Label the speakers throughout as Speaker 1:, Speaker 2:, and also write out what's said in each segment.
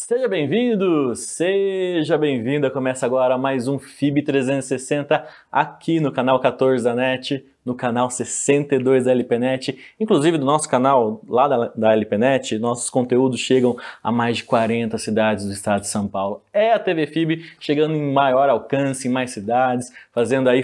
Speaker 1: Seja bem-vindo, seja bem-vinda. Começa agora mais um FIB 360 aqui no canal 14 da NET, no canal 62 da LPNet. Inclusive do nosso canal lá da LPNet, nossos conteúdos chegam a mais de 40 cidades do estado de São Paulo. É a TV FIB chegando em maior alcance, em mais cidades,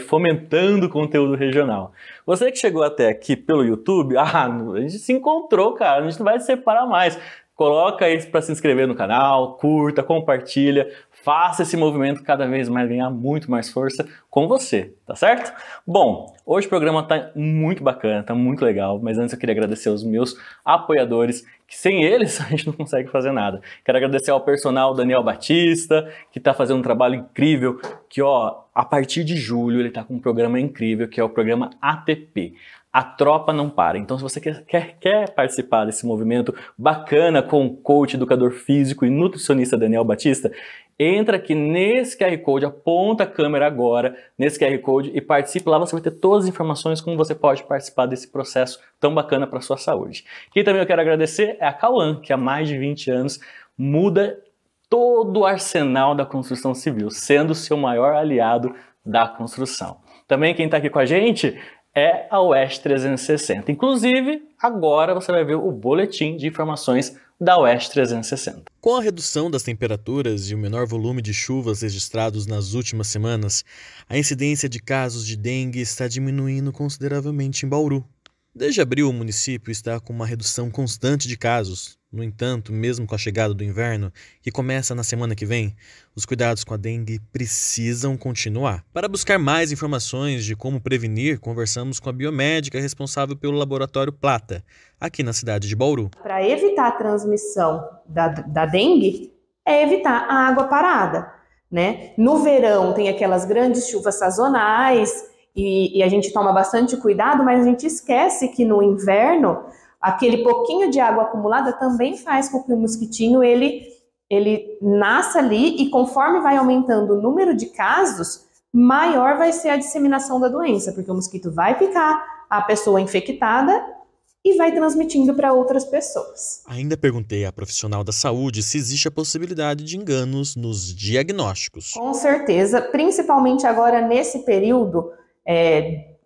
Speaker 1: fomentando o conteúdo regional. Você que chegou até aqui pelo YouTube, a gente se encontrou, cara, a gente não vai se separar mais. Coloca aí para se inscrever no canal, curta, compartilha, faça esse movimento cada vez mais ganhar muito mais força com você, tá certo? Bom, hoje o programa tá muito bacana, tá muito legal, mas antes eu queria agradecer aos meus apoiadores, que sem eles a gente não consegue fazer nada. Quero agradecer ao personal Daniel Batista, que tá fazendo um trabalho incrível, que a partir de julho ele tá com um programa incrível, que é o programa ATP. A tropa não para. Então, se você quer participar desse movimento bacana com o coach, educador físico e nutricionista Daniel Batista, entra aqui nesse QR Code, aponta a câmera agora nesse QR Code e participe lá. Você vai ter todas as informações como você pode participar desse processo tão bacana para a sua saúde. Quem também eu quero agradecer é a Cauã, que há mais de 20 anos muda todo o arsenal da construção civil, sendo o seu maior aliado da construção. Também quem está aqui com a gente é a Oeste 360. Inclusive, agora você vai ver o boletim de informações da Oeste 360.
Speaker 2: Com a redução das temperaturas e o menor volume de chuvas registrados nas últimas semanas, a incidência de casos de dengue está diminuindo consideravelmente em Bauru. Desde abril, o município está com uma redução constante de casos. No entanto, mesmo com a chegada do inverno, que começa na semana que vem, os cuidados com a dengue precisam continuar. Para buscar mais informações de como prevenir, conversamos com a biomédica responsável pelo Laboratório Plata, aqui na cidade de Bauru.
Speaker 3: Para evitar a transmissão da dengue, é evitar a água parada, né? No verão tem aquelas grandes chuvas sazonais e a gente toma bastante cuidado, mas a gente esquece que no inverno aquele pouquinho de água acumulada também faz com que o mosquitinho ele nasça ali e conforme vai aumentando o número de casos, maior vai ser a disseminação da doença, porque o mosquito vai picar a pessoa infectada e vai transmitindo para outras pessoas.
Speaker 2: Ainda perguntei à profissional da saúde se existe a possibilidade de enganos nos diagnósticos.
Speaker 3: Com certeza, principalmente agora nesse período,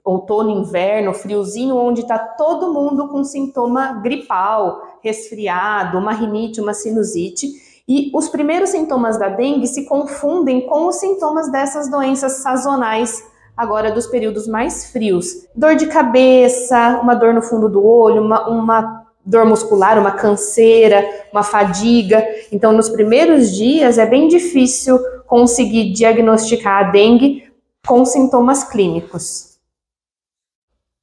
Speaker 3: outono, inverno, friozinho, onde está todo mundo com sintoma gripal, resfriado, uma rinite, uma sinusite. E os primeiros sintomas da dengue se confundem com os sintomas dessas doenças sazonais, agora dos períodos mais frios. Dor de cabeça, uma dor no fundo do olho, uma dor muscular, uma canseira, uma fadiga. Então, nos primeiros dias é bem difícil conseguir diagnosticar a dengue com sintomas clínicos.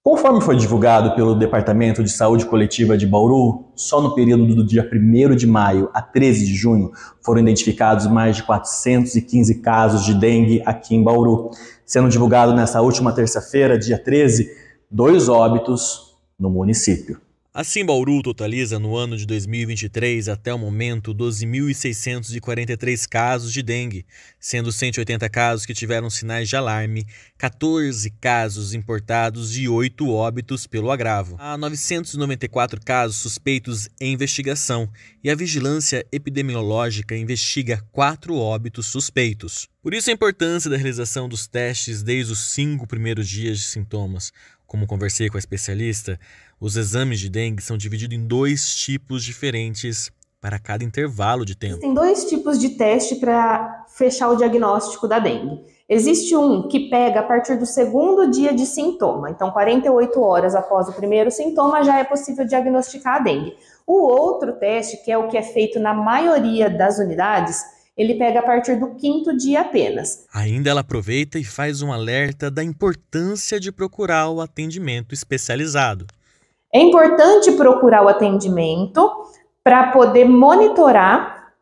Speaker 1: Conforme foi divulgado pelo Departamento de Saúde Coletiva de Bauru, só no período do dia 1º de maio a 13 de junho foram identificados mais de 415 casos de dengue aqui em Bauru, sendo divulgado nessa última terça-feira, dia 13, 2 óbitos no município.
Speaker 2: Assim, Bauru totaliza no ano de 2023 até o momento 12.643 casos de dengue, sendo 180 casos que tiveram sinais de alarme, 14 casos importados e 8 óbitos pelo agravo. Há 994 casos suspeitos em investigação e a Vigilância Epidemiológica investiga 4 óbitos suspeitos. Por isso a importância da realização dos testes desde os 5 primeiros dias de sintomas. Como conversei com a especialista, os exames de dengue são divididos em 2 tipos diferentes para cada intervalo de tempo.
Speaker 3: Tem 2 tipos de teste para fechar o diagnóstico da dengue. Existe um que pega a partir do 2º dia de sintoma. Então, 48 horas após o primeiro sintoma, já é possível diagnosticar a dengue. O outro teste, que é o que é feito na maioria das unidades, ele pega a partir do 5º dia apenas.
Speaker 2: Ainda ela aproveita e faz um alerta da importância de procurar o atendimento especializado.
Speaker 3: É importante procurar o atendimento para poder monitorar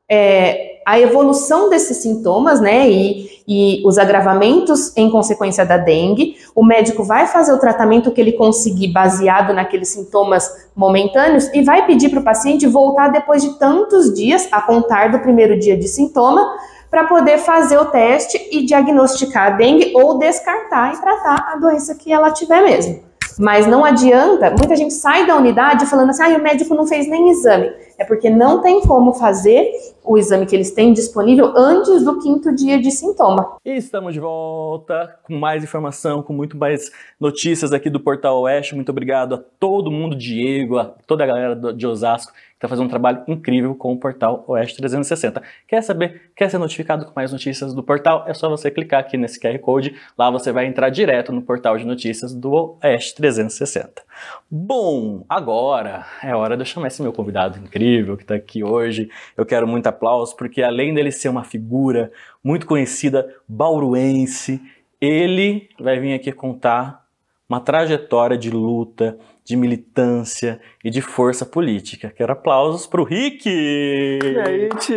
Speaker 3: a evolução desses sintomas, né, e os agravamentos em consequência da dengue. O médico vai fazer o tratamento que ele conseguir baseado naqueles sintomas momentâneos e vai pedir para o paciente voltar depois de tantos dias, a contar do 1º dia de sintoma, para poder fazer o teste e diagnosticar a dengue ou descartar e tratar a doença que ela tiver mesmo. Mas não adianta, muita gente sai da unidade falando assim, o médico não fez nem exame. É porque não tem como fazer o exame que eles têm disponível antes do 5º dia de sintoma.
Speaker 1: E estamos de volta com mais informação, com muito mais notícias aqui do Portal Oeste. Muito obrigado a todo mundo, Diego, a toda a galera de Osasco, que está fazendo um trabalho incrível com o Portal Oeste 360. Quer saber, quer ser notificado com mais notícias do portal? É só você clicar aqui nesse QR Code, lá você vai entrar direto no portal de notícias do Oeste 360. Bom, agora é hora de eu chamar esse meu convidado incrível que está aqui hoje. Eu quero muito aplauso, porque além dele ser uma figura muito conhecida, bauruense, ele vai vir aqui contar uma trajetória de luta, de militância e de força política. Quero aplausos para o Rick!
Speaker 4: E aí, Ti?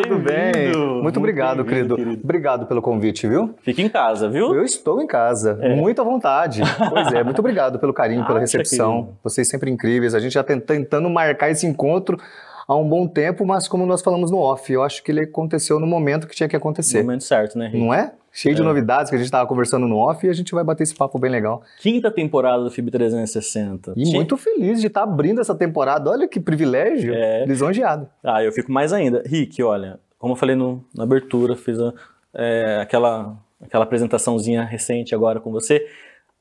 Speaker 4: Tudo bem? Muito obrigado, querido. Obrigado pelo convite, viu?
Speaker 1: Fique em casa, viu?
Speaker 4: Eu estou em casa, muito à vontade. Pois é, muito obrigado pelo carinho, pela recepção. Vocês sempre incríveis. A gente já tentando marcar esse encontro há um bom tempo, mas como nós falamos no off, eu acho que ele aconteceu no momento que tinha que acontecer.
Speaker 1: No momento certo, né, Rick?
Speaker 4: Não é? Cheio de novidades que a gente estava conversando no off e a gente vai bater esse papo bem legal.
Speaker 1: 5ª temporada do FIB 360.
Speaker 4: E muito feliz de estar abrindo essa temporada. Olha que privilégio, lisonjeado.
Speaker 1: Eu fico mais ainda. Rick, olha, como eu falei na abertura, fiz aquela apresentaçãozinha recente agora com você.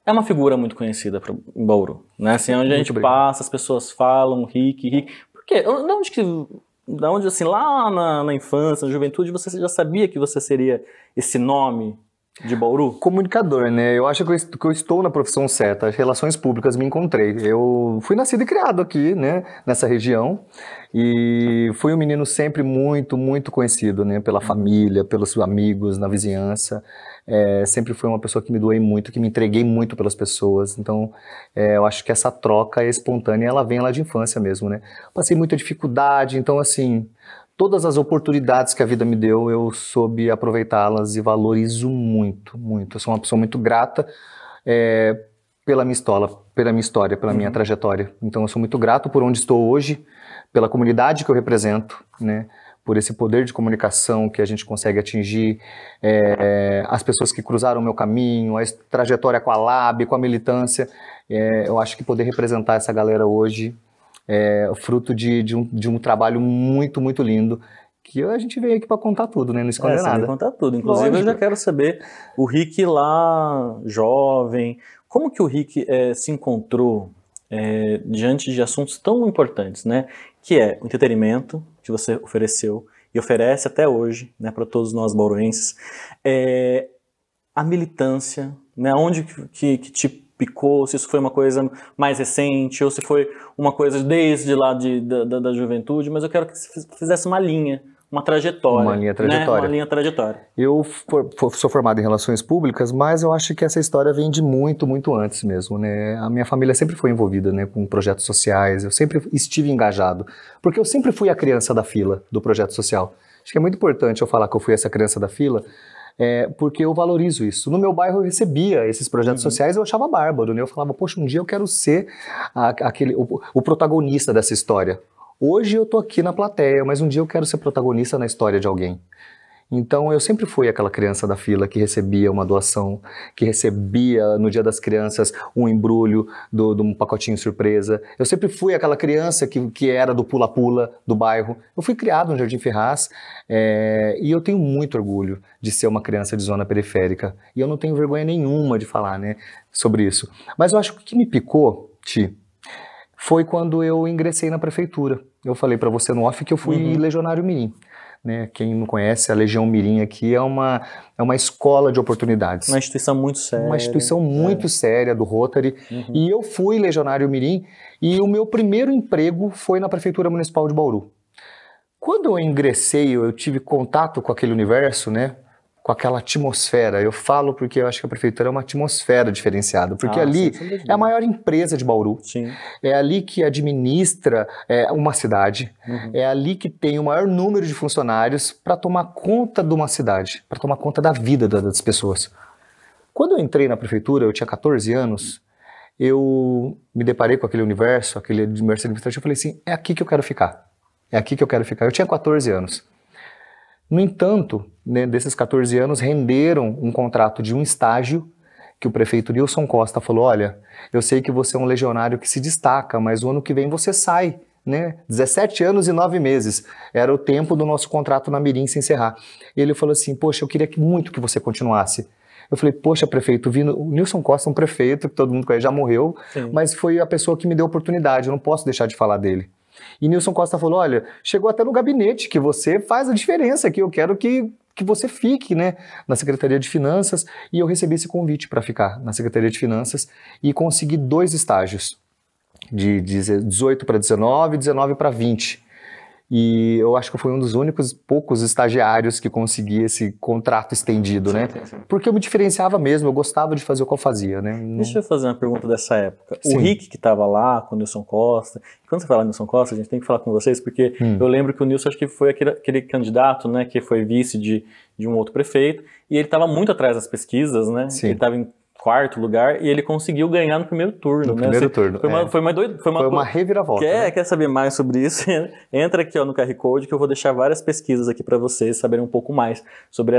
Speaker 1: É uma figura muito conhecida em Bauru, né? Assim, onde a gente passa, as pessoas falam Rick. Por quê? Da onde, assim, lá na infância, na juventude, você já sabia que você seria esse nome de Bauru?
Speaker 4: Comunicador, né? Eu acho que eu estou na profissão certa. As relações públicas me encontrei. Eu fui nascido e criado aqui, né? Nessa região. E fui um menino sempre muito, muito conhecido, né? Pela família, pelos amigos, na vizinhança. Sempre fui uma pessoa que me doei muito, que me entreguei muito pelas pessoas. Então, eu acho que essa troca é espontânea, ela vem lá de infância mesmo, né? Passei muita dificuldade, então, assim, todas as oportunidades que a vida me deu, eu soube aproveitá-las e valorizo muito, muito. Eu sou uma pessoa muito grata pela minha história, pela minha trajetória. Então, eu sou muito grato por onde estou hoje, pela comunidade que eu represento, né? Por esse poder de comunicação que a gente consegue atingir, as pessoas que cruzaram o meu caminho, a trajetória com a Lab, com a militância. Eu acho que poder representar essa galera hoje é fruto de um trabalho muito, muito lindo, que a gente veio aqui para contar tudo, né? Não esconder nada.
Speaker 1: Você contar tudo. Inclusive, lógico. Eu já quero saber, o Rick lá, jovem, como que o Rick se encontrou diante de assuntos tão importantes, né? Que é o entretenimento que você ofereceu e oferece até hoje, né, para todos nós bauruenses, a militância, né? Onde que te picou, se isso foi uma coisa mais recente ou se foi uma coisa desde lá da juventude, mas eu quero que você fizesse uma linha, uma trajetória.
Speaker 4: Uma linha trajetória.
Speaker 1: Né? Uma linha trajetória.
Speaker 4: Eu sou formado em Relações Públicas, mas eu acho que essa história vem de muito, muito antes mesmo, né? A minha família sempre foi envolvida, né, com projetos sociais, eu sempre estive engajado, porque eu sempre fui a criança da fila do projeto social. Acho que é muito importante eu falar que eu fui essa criança da fila, porque eu valorizo isso. No meu bairro eu recebia esses projetos sociais e eu achava bárbaro, né? Eu falava, poxa, um dia eu quero ser o protagonista dessa história. Hoje eu tô aqui na plateia, mas um dia eu quero ser protagonista na história de alguém. Então eu sempre fui aquela criança da fila que recebia uma doação, que recebia no Dia das Crianças um embrulho de um pacotinho surpresa. Eu sempre fui aquela criança que era do pula-pula do bairro. Eu fui criado no Jardim Ferraz e eu tenho muito orgulho de ser uma criança de zona periférica. E eu não tenho vergonha nenhuma de falar, né, sobre isso. Mas eu acho que o que me picou, Ti, foi quando eu ingressei na prefeitura. Eu falei para você no off que eu fui legionário mirim. Né? Quem não conhece, a Legião Mirim aqui é uma escola de oportunidades.
Speaker 1: Uma instituição muito séria.
Speaker 4: Uma instituição muito séria do Rotary. E eu fui legionário mirim e o meu primeiro emprego foi na Prefeitura Municipal de Bauru. Quando eu ingressei, eu tive contato com aquele universo, né? Com aquela atmosfera. Eu falo porque eu acho que a prefeitura é uma atmosfera diferenciada, porque ali é a maior empresa de Bauru, é ali que administra uma cidade, é ali que tem o maior número de funcionários para tomar conta de uma cidade, para tomar conta da vida das pessoas. Quando eu entrei na prefeitura, eu tinha 14 anos, eu me deparei com aquele universo administrativo, eu falei assim, é aqui que eu quero ficar, é aqui que eu quero ficar. Eu tinha 14 anos. No entanto, né, desses 14 anos renderam um contrato de um estágio que o prefeito Nilson Costa falou, olha, eu sei que você é um legionário que se destaca, mas o ano que vem você sai, né? 17 anos e 9 meses, era o tempo do nosso contrato na Mirim se encerrar. E ele falou assim, poxa, eu queria muito que você continuasse. Eu falei, poxa, prefeito, o Nilson Costa é um prefeito, que todo mundo conhece, já morreu,
Speaker 1: Sim.
Speaker 4: mas foi a pessoa que me deu oportunidade, eu não posso deixar de falar dele. E Nilson Costa falou, olha, chegou até no gabinete, que você faz a diferença aqui, eu quero que você fique, né, na Secretaria de Finanças, e eu recebi esse convite para ficar na Secretaria de Finanças e consegui 2 estágios, de 18 para 19, 19 para 20. E eu acho que eu fui um dos poucos estagiários que consegui esse contrato estendido,
Speaker 1: Sim,
Speaker 4: né?
Speaker 1: sim.
Speaker 4: Porque eu me diferenciava mesmo, eu gostava de fazer o que eu fazia, né?
Speaker 1: Deixa eu fazer uma pergunta dessa época.
Speaker 4: Sim.
Speaker 1: O Rick que estava lá com o Nilson Costa, quando você fala Nilson Costa, a gente tem que falar com vocês, porque eu lembro que o Nilson acho que foi aquele candidato, né, que foi vice de um outro prefeito, e ele estava muito atrás das pesquisas, né?
Speaker 4: Sim.
Speaker 1: Ele estava em 4º lugar e ele conseguiu ganhar no primeiro turno.
Speaker 4: No primeiro turno.
Speaker 1: Foi uma
Speaker 4: reviravolta. Né?
Speaker 1: Quer saber mais sobre isso? Entra aqui ó, no QR Code que eu vou deixar várias pesquisas aqui para vocês saberem um pouco mais sobre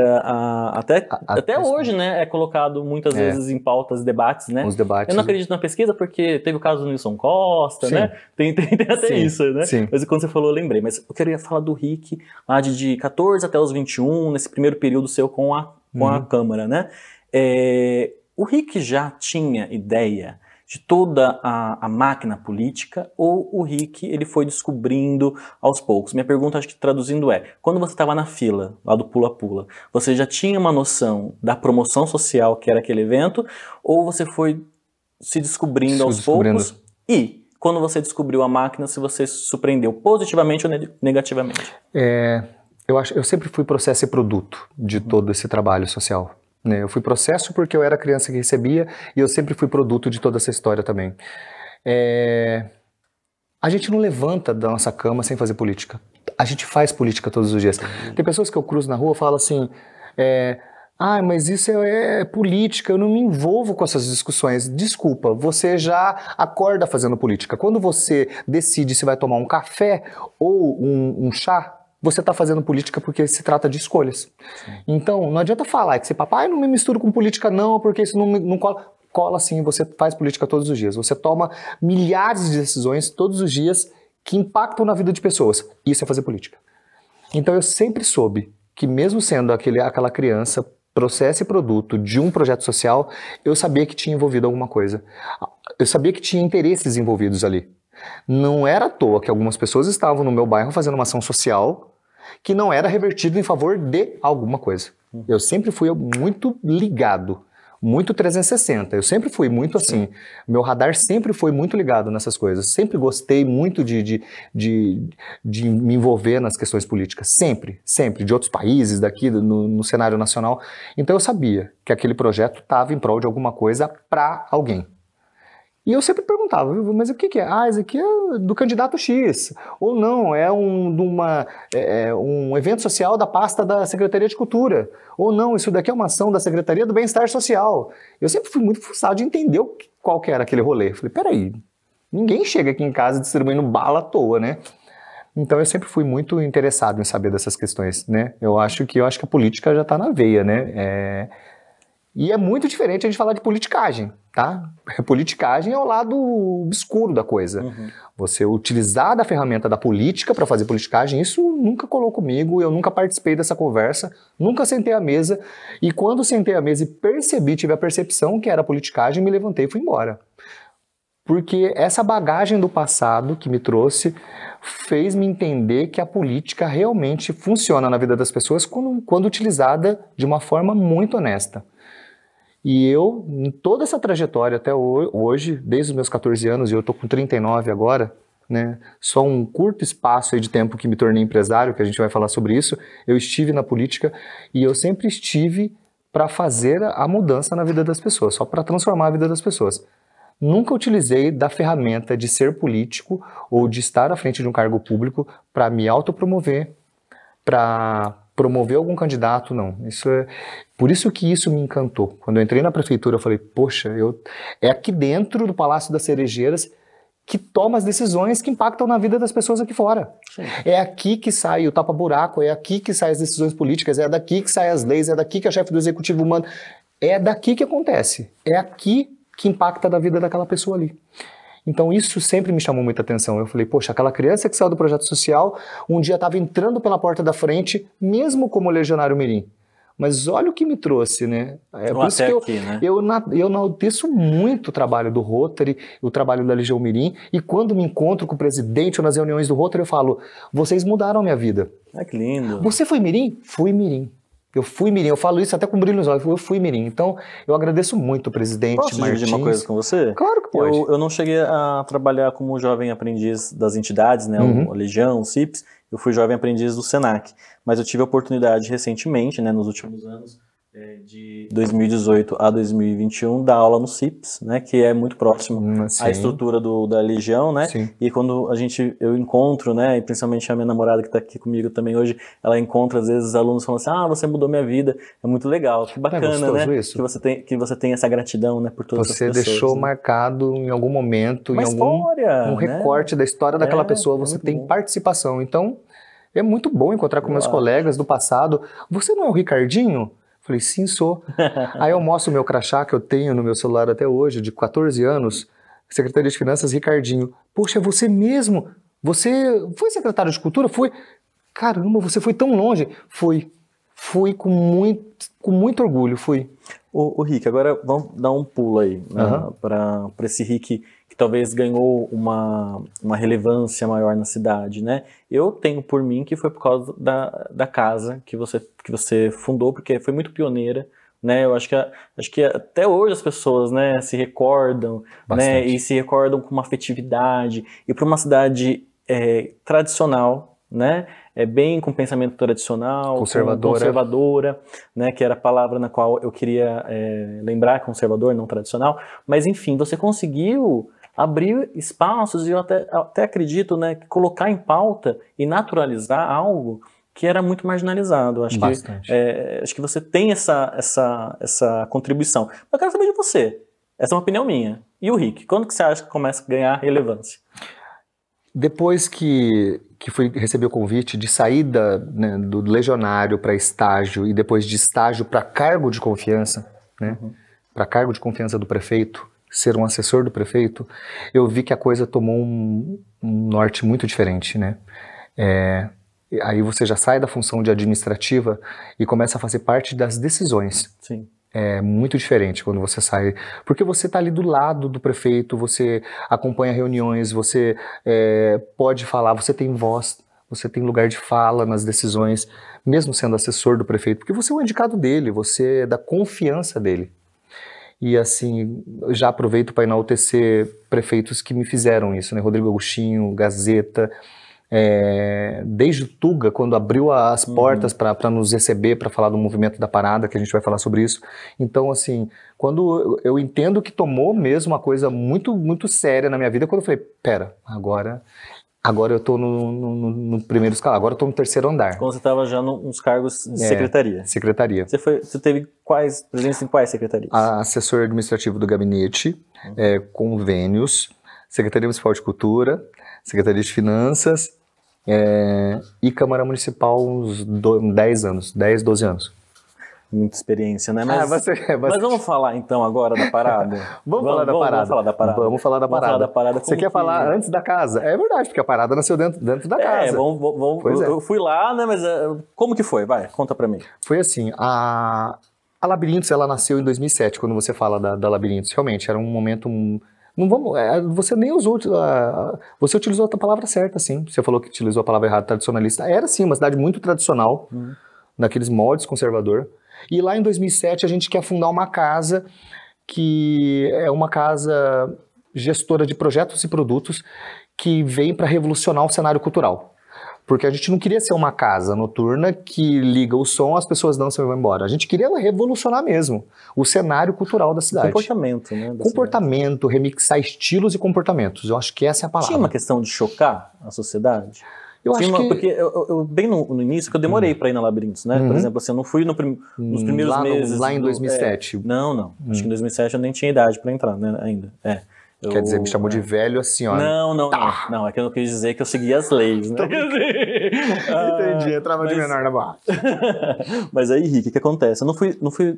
Speaker 1: até hoje, né? É colocado muitas vezes em pautas, debates, né?
Speaker 4: Os debates.
Speaker 1: Eu não acredito na pesquisa porque teve o caso do Nilson Costa,
Speaker 4: Sim.
Speaker 1: né? Tem até
Speaker 4: Sim.
Speaker 1: isso, né?
Speaker 4: Sim.
Speaker 1: Mas quando você falou, eu lembrei. Mas eu queria falar do Rick, lá de 14 até os 21, nesse primeiro período seu com a Câmara, né? O Rick já tinha ideia de toda a máquina política ou o Rick ele foi descobrindo aos poucos? Minha pergunta, acho que traduzindo quando você estava na fila, lá do pula-pula, você já tinha uma noção da promoção social que era aquele evento ou você foi se descobrindo aos poucos? E quando você descobriu a máquina, se você se surpreendeu positivamente ou negativamente?
Speaker 4: Eu sempre fui processo e produto de todo esse trabalho social. Eu fui processo porque eu era criança que recebia e eu sempre fui produto de toda essa história também. A gente não levanta da nossa cama sem fazer política. A gente faz política todos os dias. Tem pessoas que eu cruzo na rua e falam assim, mas isso é política, eu não me envolvo com essas discussões. Desculpa, você já acorda fazendo política. Quando você decide se vai tomar um café ou um chá, você está fazendo política porque se trata de escolhas. Sim. Então, não adianta falar que você, papai, não me misturo com política não, porque isso não cola. Cola sim, você faz política todos os dias. Você toma milhares de decisões todos os dias que impactam na vida de pessoas. Isso é fazer política. Então, eu sempre soube que mesmo sendo aquela criança, processo e produto de um projeto social, eu sabia que tinha envolvido alguma coisa. Eu sabia que tinha interesses envolvidos ali. Não era à toa que algumas pessoas estavam no meu bairro fazendo uma ação social que não era revertido em favor de alguma coisa. Eu sempre fui muito ligado, muito 360, eu sempre fui muito assim, meu radar sempre foi muito ligado nessas coisas, sempre gostei muito de me envolver nas questões políticas, sempre, de outros países, daqui no cenário nacional, então eu sabia que aquele projeto estava em prol de alguma coisa para alguém. E eu sempre perguntava, mas o que é? Isso aqui é do candidato X. Ou não, é um evento social da pasta da Secretaria de Cultura. Ou não, isso daqui é uma ação da Secretaria do Bem-Estar Social. Eu sempre fui muito frustrado de entender qual que era aquele rolê. Falei, peraí, ninguém chega aqui em casa distribuindo bala à toa, né? Então eu sempre fui muito interessado em saber dessas questões, né? Eu acho que a política já está na veia, né? E é muito diferente a gente falar de politicagem, tá? Politicagem é o lado obscuro da coisa. Você utilizar da ferramenta da política para fazer politicagem, isso nunca colou comigo, eu nunca participei dessa conversa, nunca sentei à mesa, e quando sentei à mesa e tive a percepção que era politicagem, me levantei e fui embora. Porque essa bagagem do passado que me trouxe fez me entender que a política realmente funciona na vida das pessoas quando utilizada de uma forma muito honesta. E eu, em toda essa trajetória até hoje, desde os meus 14 anos, e eu estou com 39 agora, né, só um curto espaço aí de tempo que me tornei empresário, que a gente vai falar sobre isso, eu estive na política e eu sempre estive para fazer a mudança na vida das pessoas, só para transformar a vida das pessoas. Nunca utilizei da ferramenta de ser político ou de estar à frente de um cargo público para me autopromover, para promover algum candidato, não. Por isso que isso me encantou. Quando eu entrei na prefeitura, eu falei, poxa, é aqui dentro do Palácio das Cerejeiras que toma as decisões que impactam na vida das pessoas aqui fora. Sim. É aqui que sai o tapa-buraco, é aqui que saem as decisões políticas, é daqui que saem as leis, é daqui que a chefe do executivo manda. é daqui que acontece, é aqui que impacta da vida daquela pessoa ali. Então isso sempre me chamou muita atenção. Eu falei, poxa, aquela criança que saiu do projeto social, um dia estava entrando pela porta da frente, mesmo como legionário mirim. Mas olha o que me trouxe, né? É por isso que
Speaker 1: aqui, né?
Speaker 4: eu enalteço muito o trabalho do Rotary, o trabalho da Legião Mirim, e quando me encontro com o presidente ou nas reuniões do Rotary, eu falo, vocês mudaram a minha vida.
Speaker 1: Que lindo.
Speaker 4: Você foi mirim? Fui mirim. Eu fui mirim, eu falo isso até com brilho nos olhos, eu fui mirim. Então, eu agradeço muito o presidente
Speaker 1: Posso
Speaker 4: Martins.
Speaker 1: dividir uma coisa com você?
Speaker 4: Claro que pode.
Speaker 1: Eu não cheguei a trabalhar como jovem aprendiz das entidades, né? A Legião, o CIPS. Eu fui jovem aprendiz do SENAC. Mas eu tive a oportunidade recentemente, né, nos últimos anos, de 2018 a 2021, dar aula no CIPS, né, que é muito próximo à estrutura da Legião, né,
Speaker 4: Sim.
Speaker 1: e quando eu encontro, né, e principalmente a minha namorada que está aqui comigo também hoje, ela encontra às vezes os alunos falando assim, você mudou minha vida, é muito legal, que bacana, né,
Speaker 4: isso?
Speaker 1: que você tem essa gratidão, né, por todas as pessoas.
Speaker 4: Você deixou
Speaker 1: né?
Speaker 4: marcado em algum momento,
Speaker 1: uma história,
Speaker 4: um recorte da história daquela pessoa, você tem
Speaker 1: bom.
Speaker 4: Participação, então é muito bom encontrar com meus colegas do passado. Você não é o Ricardinho? Falei, sim, sou. Aí eu mostro o meu crachá que eu tenho no meu celular até hoje, de 14 anos, Secretaria de Finanças, Ricardinho. Poxa, é você mesmo? Você foi secretário de Cultura? Foi. Caramba, você foi tão longe. Fui. Fui com muito orgulho, fui.
Speaker 1: O Rick, agora vamos dar um pulo aí, né, para esse Rick que talvez ganhou uma relevância maior na cidade, né? Eu tenho por mim que foi por causa da casa que você fundou, porque foi muito pioneira, né? Eu acho que até hoje as pessoas, né, se recordam, né, e se recordam com uma afetividade, e para uma cidade tradicional, né? Bem com pensamento tradicional, conservadora, né, que era a palavra na qual eu queria lembrar, conservador, não tradicional, mas enfim, você conseguiu abrir espaços e eu até acredito, né, colocar em pauta e naturalizar algo que era muito marginalizado. Acho que você tem essa contribuição. Eu quero saber de você, essa é uma opinião minha. E o Rick, quando que você acha que começa a ganhar relevância?
Speaker 4: Depois que recebi o convite de sair do legionário para estágio e depois de estágio para cargo de confiança, né, para cargo de confiança do prefeito, ser um assessor do prefeito, eu vi que a coisa tomou um norte muito diferente, né? Aí você já sai da função de administrativa e começa a fazer parte das decisões.
Speaker 1: Sim.
Speaker 4: É muito diferente quando você sai, porque você está ali do lado do prefeito, você acompanha reuniões, você pode falar, você tem voz, você tem lugar de fala nas decisões, mesmo sendo assessor do prefeito, porque você é o indicado dele, você é da confiança dele. E assim, já aproveito para enaltecer prefeitos que me fizeram isso, né? Rodrigo Agostinho, Gazeta, desde o Tuga, quando abriu as portas para nos receber, para falar do movimento da parada, que a gente vai falar sobre isso. Então, assim, quando eu entendo que tomou mesmo uma coisa muito, muito séria na minha vida, quando eu falei, pera, agora eu tô no primeiro escalão, agora eu tô no terceiro andar.
Speaker 1: Quando você estava já nos cargos de secretaria.
Speaker 4: Secretaria.
Speaker 1: Você teve presença em quais secretarias?
Speaker 4: Assessor administrativo do gabinete, convênios, Secretaria Municipal de Cultura, Secretaria de Finanças e Câmara Municipal uns 10 anos, 10, 12 anos.
Speaker 1: Muita experiência, né? Mas vamos falar então agora da parada?
Speaker 4: Vamos falar da parada. Você quer falar antes da casa? É verdade, porque a parada nasceu dentro da casa.
Speaker 1: Eu fui lá, né? Mas como que foi? Vai, conta pra mim.
Speaker 4: Foi assim, a Labirintos, ela nasceu em 2007, quando você fala da Labirintos. Realmente, era um momento... você nem usou, você utilizou a palavra certa, sim. Você falou que utilizou a palavra errada, tradicionalista. Era, sim, uma cidade muito tradicional, naqueles moldes conservador. E lá em 2007 a gente quer fundar uma casa que é uma casa gestora de projetos e produtos que vem para revolucionar o cenário cultural. Porque a gente não queria ser uma casa noturna que liga o som, as pessoas dançam e vão embora. A gente queria revolucionar mesmo o cenário cultural da cidade.
Speaker 1: Comportamento, né?
Speaker 4: Comportamento, remixar estilos e comportamentos. Eu acho que essa é a palavra.
Speaker 1: Tinha uma questão de chocar a sociedade? Porque eu bem no início, que eu demorei para ir na Labirintos, né? Por exemplo, assim, eu não fui nos primeiros meses.
Speaker 4: Lá em 2007?
Speaker 1: Não. Acho que em 2007 eu nem tinha idade para entrar, né? Ainda.
Speaker 4: Quer dizer, me chamou de velho assim, ó.
Speaker 1: Não, é que eu não quis dizer que eu seguia as leis, né?
Speaker 4: Entendi, entrava de menor na boate.
Speaker 1: Mas aí, Rick, o que acontece? Eu não fui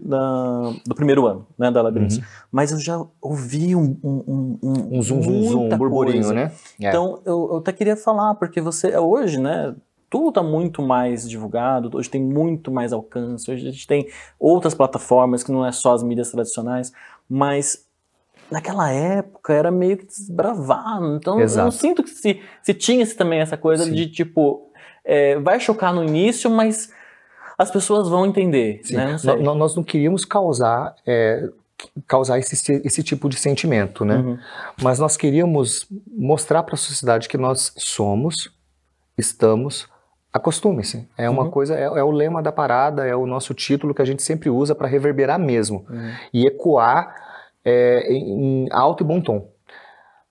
Speaker 1: do primeiro ano, né, da Labirintos, mas eu já ouvi um
Speaker 4: burburinho,
Speaker 1: coisa,
Speaker 4: né?
Speaker 1: Então, eu até queria falar, porque você, hoje, né, tudo está muito mais divulgado, hoje tem muito mais alcance, hoje a gente tem outras plataformas que não é só as mídias tradicionais, mas naquela época era meio que desbravar, então eu não sinto que se tinha também essa coisa de tipo, vai chocar no início, mas as pessoas vão entender, né? Não sei.
Speaker 4: Nós não queríamos causar esse tipo de sentimento, né? Mas nós queríamos mostrar para a sociedade que nós somos, estamos, acostume-se. É uma coisa, é o lema da parada, é o nosso título que a gente sempre usa para reverberar mesmo e ecoar em alto e bom tom.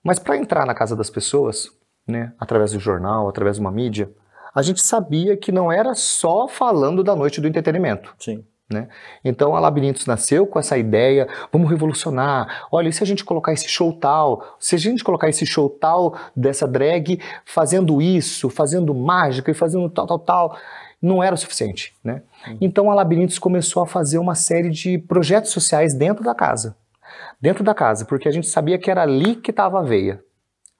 Speaker 4: Mas para entrar na casa das pessoas, né, através do jornal, através de uma mídia, a gente sabia que não era só falando da noite do entretenimento.
Speaker 1: Sim.
Speaker 4: Né? Então a Labirintos nasceu com essa ideia, vamos revolucionar, olha, e se a gente colocar esse show tal, se a gente colocar esse show tal dessa drag fazendo isso, fazendo mágica e fazendo tal, não era o suficiente, né? Então a Labirintos começou a fazer uma série de projetos sociais dentro da casa, porque a gente sabia que era ali que estava a veia.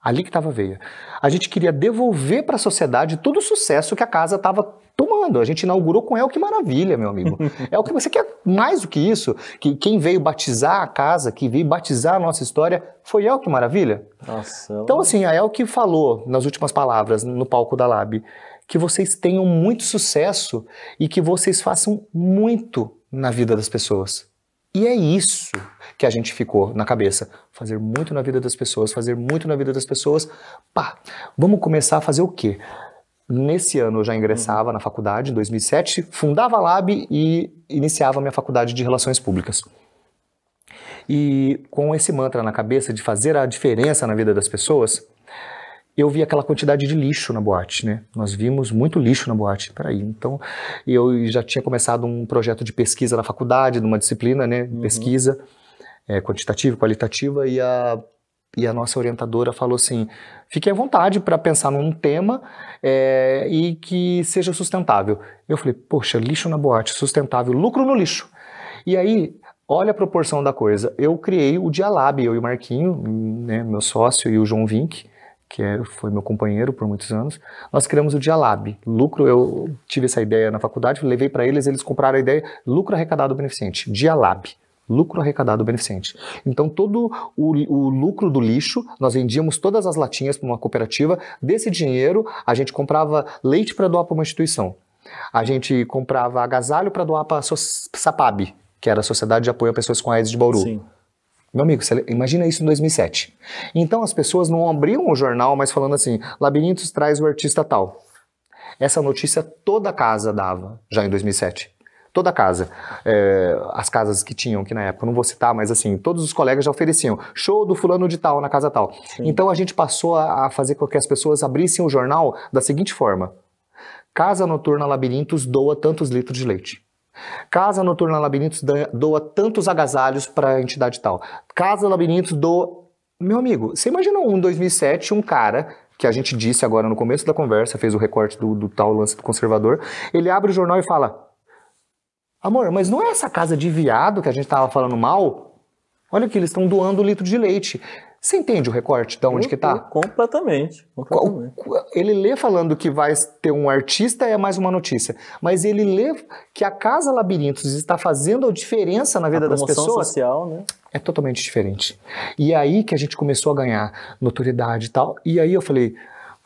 Speaker 4: Ali que estava a veia. A gente queria devolver para a sociedade todo o sucesso que a casa estava tomando. A gente inaugurou com El Que Maravilha, meu amigo. É o que você quer mais do que isso. Que quem veio batizar a casa, que veio batizar a nossa história, foi El Que Maravilha.
Speaker 1: Nossa.
Speaker 4: Então, assim, a El que falou nas últimas palavras no palco da Lab, que vocês tenham muito sucesso e que vocês façam muito na vida das pessoas. E é isso que a gente ficou na cabeça. Fazer muito na vida das pessoas, fazer muito na vida das pessoas. Pá, vamos começar a fazer o quê? Nesse ano eu já ingressava na faculdade, em 2007, fundava a Lab e iniciava a minha faculdade de Relações Públicas. E com esse mantra na cabeça de fazer a diferença na vida das pessoas, eu vi aquela quantidade de lixo na boate, né? Nós vimos muito lixo na boate. Peraí, então eu já tinha começado um projeto de pesquisa na faculdade, numa disciplina, né? Pesquisa quantitativa e qualitativa, e a nossa orientadora falou assim, fique à vontade para pensar num tema e que seja sustentável. Eu falei, poxa, lixo na boate, sustentável, lucro no lixo. E aí, olha a proporção da coisa. Eu criei o Dialab, eu e o Marquinho, né, meu sócio, e o João Vink, que foi meu companheiro por muitos anos, nós criamos o Dialab. Lucro, eu tive essa ideia na faculdade, levei para eles compraram a ideia, lucro arrecadado beneficente, Dialab. Lucro arrecadado beneficente. Então todo o lucro do lixo, nós vendíamos todas as latinhas para uma cooperativa, desse dinheiro a gente comprava leite para doar para uma instituição. A gente comprava agasalho para doar para a SAPAB, que era a Sociedade de Apoio a Pessoas com AIDS de Bauru.
Speaker 1: Sim.
Speaker 4: Meu amigo, você imagina isso em 2007. Então as pessoas não abriam o jornal, mas falando assim, Labirintos traz o artista tal. Essa notícia toda a casa dava, já em 2007. Toda a casa. As casas que tinham, que na época, não vou citar, mas assim, todos os colegas já ofereciam show do fulano de tal, na casa tal. Sim. Então a gente passou a fazer com que as pessoas abrissem o jornal da seguinte forma. Casa Noturna Labirintos doa tantos litros de leite. Casa Noturna Labirintos doa tantos agasalhos para a entidade tal. Casa Labirintos doa... Meu amigo, você imagina em 2007 um cara, que a gente disse agora no começo da conversa, fez o recorte do tal lance do conservador, ele abre o jornal e fala, amor, mas não é essa casa de viado que a gente estava falando mal? Olha que eles estão doando 1 litro de leite. Você entende o recorte de onde que tá?
Speaker 1: Completamente.
Speaker 4: Ele lê falando que vai ter um artista, é mais uma notícia. Mas ele lê que a Casa Labirintos está fazendo a diferença na vida das pessoas.
Speaker 1: A promoção social, né?
Speaker 4: É totalmente diferente. E aí que a gente começou a ganhar notoriedade e tal. E aí eu falei,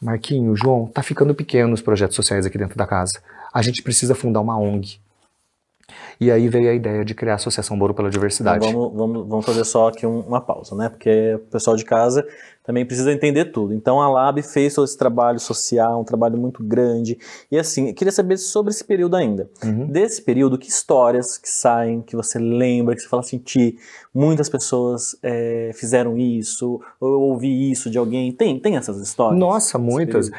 Speaker 4: Marquinho, João, tá ficando pequeno os projetos sociais aqui dentro da casa. A gente precisa fundar uma ONG. E aí veio a ideia de criar a Associação Bauru pela Diversidade.
Speaker 1: Então vamos fazer só aqui uma pausa, né? Porque o pessoal de casa também precisa entender tudo. Então a Lab fez todo esse trabalho social, um trabalho muito grande. E assim, eu queria saber sobre esse período ainda. Desse período, que histórias que saem, que você lembra, que você fala assim, muitas pessoas fizeram isso, ou eu ouvi isso de alguém. Tem essas histórias?
Speaker 4: Nossa, muitas.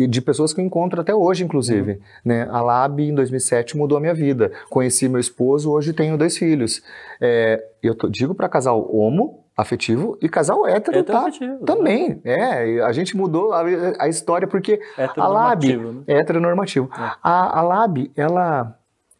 Speaker 4: De pessoas que eu encontro até hoje, inclusive. Né? A Lab, em 2007, mudou a minha vida. Conheci meu esposo, hoje tenho 2 filhos. Eu digo para casal homo, afetivo e casal hétero tá
Speaker 1: Heteroafetivo,
Speaker 4: também. A gente mudou a história porque a Lab
Speaker 1: Heteronormativo, né?
Speaker 4: é heteronormativo.
Speaker 1: É.
Speaker 4: A Lab,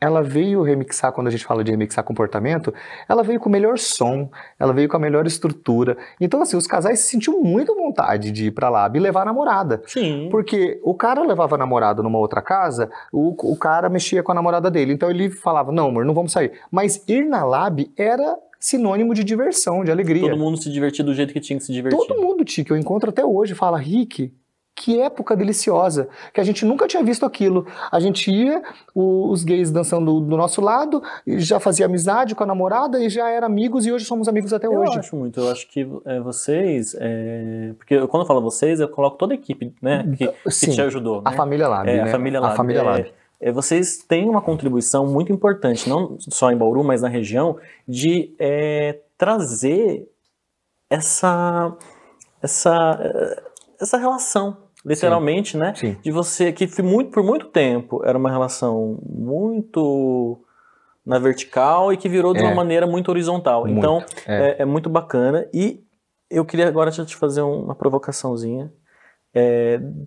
Speaker 4: ela veio remixar, quando a gente fala de remixar comportamento, ela veio com o melhor som, ela veio com a melhor estrutura. Então, assim, os casais se sentiam muito à vontade de ir pra Lab e levar a namorada.
Speaker 1: Sim.
Speaker 4: Porque o cara levava a namorada numa outra casa, o cara mexia com a namorada dele. Então ele falava, não, amor, não vamos sair. Mas ir na Lab era sinônimo de diversão, de alegria.
Speaker 1: Todo mundo se divertia do jeito que tinha que se divertir.
Speaker 4: Todo mundo, Ti, que eu encontro até hoje, fala, Rick, que época deliciosa, que a gente nunca tinha visto aquilo. A gente ia, os gays dançando do nosso lado, e já fazia amizade com a namorada e já era amigos e hoje somos amigos até hoje.
Speaker 1: Eu acho que vocês, porque quando eu falo vocês, eu coloco toda a equipe, né, que
Speaker 4: Sim,
Speaker 1: te ajudou, né?
Speaker 4: a família Lab, né?
Speaker 1: A família Lab.
Speaker 4: A família Lab.
Speaker 1: Vocês têm uma contribuição muito importante, não só em Bauru, mas na região, de trazer essa relação, literalmente, né?
Speaker 4: Sim.
Speaker 1: De você, que por muito tempo era uma relação muito na vertical e que virou de uma maneira muito horizontal.
Speaker 4: Muito,
Speaker 1: então, é muito bacana. E eu queria agora te fazer uma provocaçãozinha.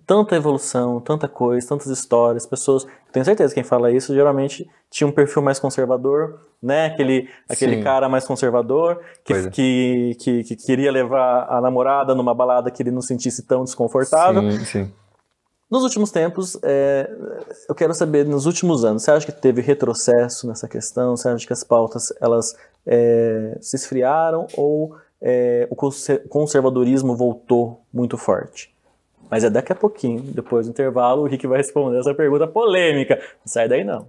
Speaker 1: Tanta evolução, tanta coisa, tantas histórias, pessoas, tenho certeza que quem fala isso geralmente tinha um perfil mais conservador, né, aquele cara mais conservador que queria levar a namorada numa balada que ele não sentisse tão desconfortável.
Speaker 4: Sim.
Speaker 1: Nos últimos tempos, eu quero saber, nos últimos anos, você acha que teve retrocesso nessa questão? Você acha que as pautas elas se esfriaram ou o conservadorismo voltou muito forte? Mas daqui a pouquinho, depois do intervalo, o Rick vai responder essa pergunta polêmica. Não sai daí não.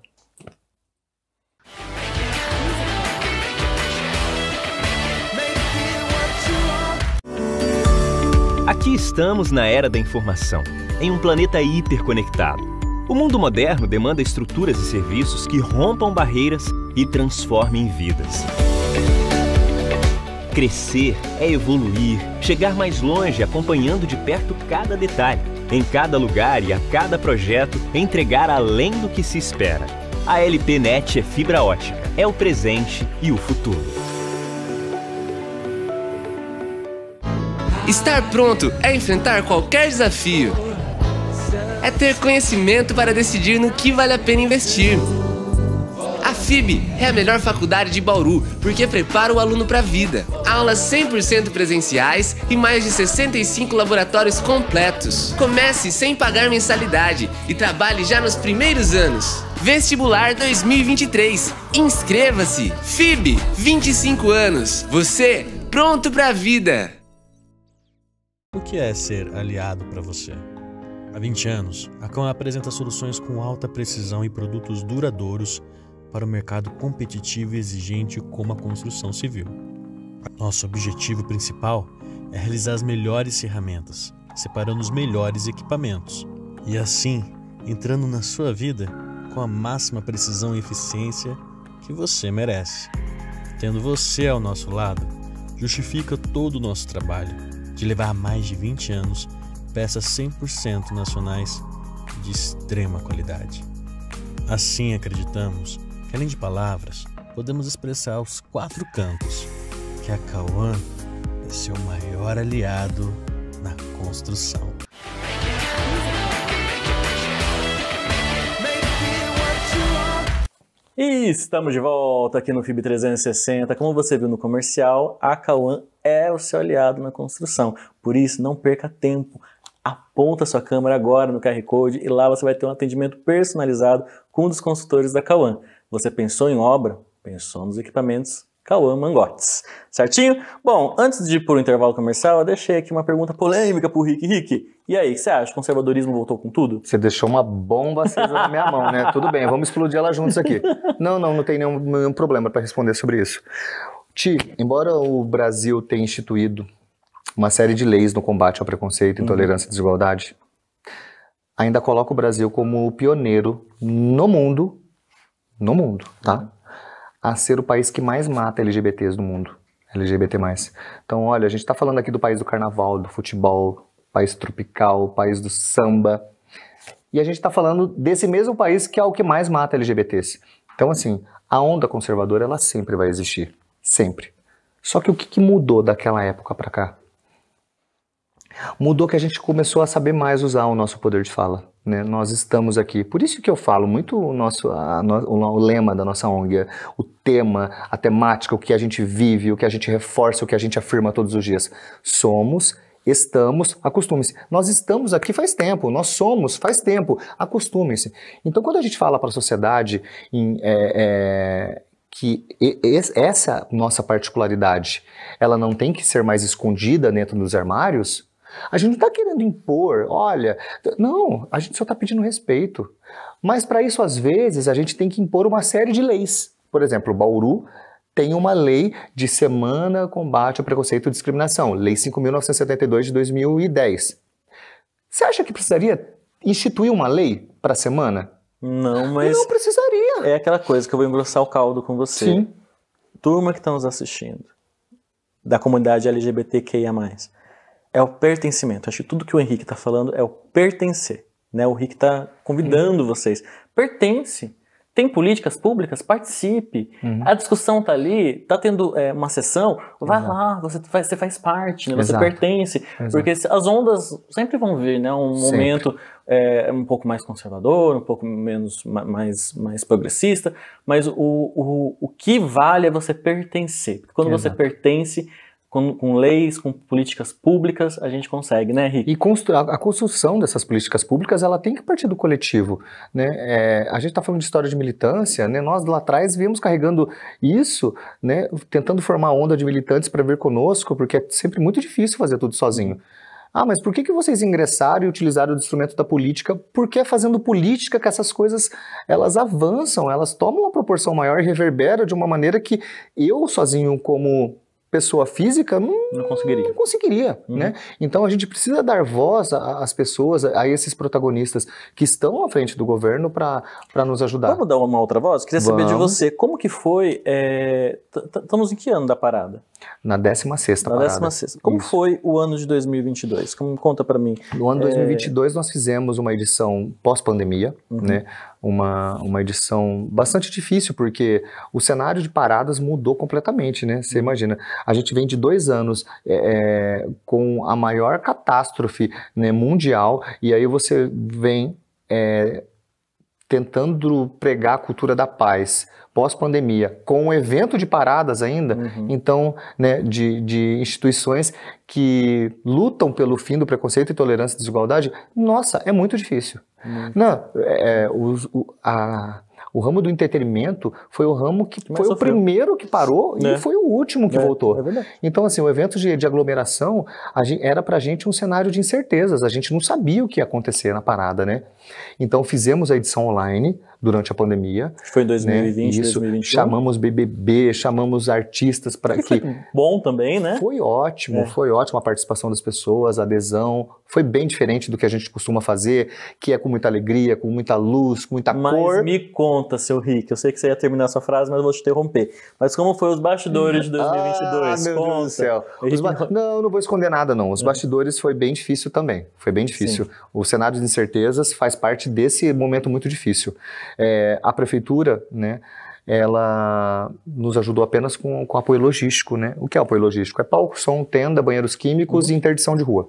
Speaker 5: Aqui estamos na era da informação, em um planeta hiperconectado. O mundo moderno demanda estruturas e serviços que rompam barreiras e transformem vidas. Crescer é evoluir, chegar mais longe acompanhando de perto cada detalhe, em cada lugar e a cada projeto, entregar além do que se espera. A LPNet é fibra ótica, é o presente e o futuro.
Speaker 6: Estar pronto é enfrentar qualquer desafio. É ter conhecimento para decidir no que vale a pena investir. A FIB é a melhor faculdade de Bauru, porque prepara o aluno para a vida. Aulas 100% presenciais e mais de 65 laboratórios completos. Comece sem pagar mensalidade e trabalhe já nos primeiros anos. Vestibular 2023. Inscreva-se! FIB, 25 anos. Você, pronto para a vida!
Speaker 2: O que é ser aliado para você? Há 20 anos, a Cauã apresenta soluções com alta precisão e produtos duradouros para o mercado competitivo e exigente como a construção civil. Nosso objetivo principal é realizar as melhores ferramentas, separando os melhores equipamentos e assim entrando na sua vida com a máxima precisão e eficiência que você merece. Tendo você ao nosso lado, justifica todo o nosso trabalho de levar mais de 20 anos peças 100% nacionais de extrema qualidade. Assim acreditamos que, além de palavras, podemos expressar aos 4 cantos que a Cauã é seu maior aliado na construção.
Speaker 1: E estamos de volta aqui no FIB 360. Como você viu no comercial, a Cauã é o seu aliado na construção. Por isso, não perca tempo. Aponta sua câmera agora no QR Code e lá você vai ter um atendimento personalizado com um dos consultores da Cauã. Você pensou em obra? Pensou nos equipamentos Cauã Mangotes. Certinho? Bom, antes de ir para o intervalo comercial, eu deixei aqui uma pergunta polêmica pro Rick. Rick, e aí, o que você acha? O conservadorismo voltou com tudo?
Speaker 4: Você deixou uma bomba acesa na minha mão, né? Tudo bem, vamos explodir ela juntos aqui. Não tem nenhum problema para responder sobre isso. Ti, embora o Brasil tenha instituído uma série de leis no combate ao preconceito, intolerância e desigualdade, ainda coloca o Brasil como o pioneiro no mundo, tá? A ser o país que mais mata LGBTs no mundo, LGBT+. Então, olha, a gente tá falando aqui do país do carnaval, do futebol, país tropical, país do samba, e a gente tá falando desse mesmo país que é o que mais mata LGBTs. Então, assim, a onda conservadora, ela sempre vai existir, sempre. Só que o que mudou daquela época para cá? Mudou que a gente começou a saber mais usar o nosso poder de fala, né? Nós estamos aqui. Por isso que eu falo muito o lema da nossa ONG, o tema, a temática, o que a gente vive, o que a gente reforça, o que a gente afirma todos os dias. Somos, estamos, acostumem-se. Nós estamos aqui faz tempo, nós somos faz tempo, acostumem-se. Então, quando a gente fala para a sociedade que essa nossa particularidade, ela não tem que ser mais escondida dentro dos armários, a gente não está querendo impor, olha, não, a gente só está pedindo respeito. Mas para isso, às vezes, a gente tem que impor uma série de leis. Por exemplo, Bauru tem uma lei de Semana Combate ao Preconceito e Discriminação, Lei 5.972 de 2010. Você acha que precisaria instituir uma lei para a semana?
Speaker 1: Não, mas...
Speaker 4: Não precisaria.
Speaker 1: É aquela coisa que eu vou engrossar o caldo com você.
Speaker 4: Sim.
Speaker 1: Turma que está nos assistindo, da comunidade LGBTQIA+, é o pertencimento. Acho que tudo que o Henrique está falando é o pertencer, né? O Henrique está convidando vocês. Pertence. Tem políticas públicas? Participe. A discussão está ali, está tendo uma sessão, vai lá, você faz parte, né? Você pertence. Porque as ondas sempre vão vir, né? Um momento um pouco mais conservador, um pouco mais progressista, mas o que vale é você pertencer. Porque quando você pertence, com leis, com políticas públicas, a gente consegue, né, Henrique?
Speaker 4: E a construção dessas políticas públicas, ela tem que partir do coletivo, né? A gente está falando de história de militância, né? Nós lá atrás viemos carregando isso, né? Tentando formar onda de militantes para vir conosco, porque é sempre muito difícil fazer tudo sozinho. Ah, mas por que vocês ingressaram e utilizaram o instrumento da política? Porque é fazendo política que essas coisas, elas avançam, elas tomam uma proporção maior e reverberam de uma maneira que eu sozinho, como pessoa física, não conseguiria, né? Então a gente precisa dar voz às pessoas, a esses protagonistas que estão à frente do governo para nos ajudar.
Speaker 1: Vamos dar uma outra voz? Queria saber de você, como que foi, estamos em que ano da parada?
Speaker 4: Na 16ª parada.
Speaker 1: Na 16ª. Como foi o ano de 2022? Conta para mim.
Speaker 4: No ano de 2022 nós fizemos uma edição pós-pandemia, né? Uma edição bastante difícil, porque o cenário de paradas mudou completamente, né? Você imagina, a gente vem de 2 anos com a maior catástrofe, né, mundial, e aí você vem tentando pregar a cultura da paz, pós-pandemia, com um evento de paradas ainda, então, né, de instituições que lutam pelo fim do preconceito, intolerância e desigualdade, nossa, é muito difícil. Não, o ramo do entretenimento foi o ramo que foi o primeiro que parou e foi o último que voltou. Então, assim, o evento de aglomeração era pra gente um cenário de incertezas, a gente não sabia o que ia acontecer na parada, né? Então, fizemos a edição online durante a pandemia.
Speaker 1: Foi em 2020,
Speaker 4: né? Isso,
Speaker 1: 2021.
Speaker 4: Chamamos BBB, chamamos artistas para que...
Speaker 1: Foi bom também, né?
Speaker 4: Foi ótimo a participação das pessoas, a adesão. Foi bem diferente do que a gente costuma fazer, que é com muita alegria, com muita luz, com muita cor.
Speaker 1: Mas me conta, seu Rick, eu sei que você ia terminar a sua frase, mas eu vou te interromper. Mas como foi os bastidores de 2022?
Speaker 4: Meu Deus do céu. Não vou esconder nada, não. Os bastidores foi bem difícil também. Foi bem difícil. Sim. O cenário de incertezas faz parte desse momento muito difícil. A prefeitura, né, ela nos ajudou apenas com apoio logístico, né? O que é apoio logístico? É palco, som, tenda, banheiros químicos e interdição de rua.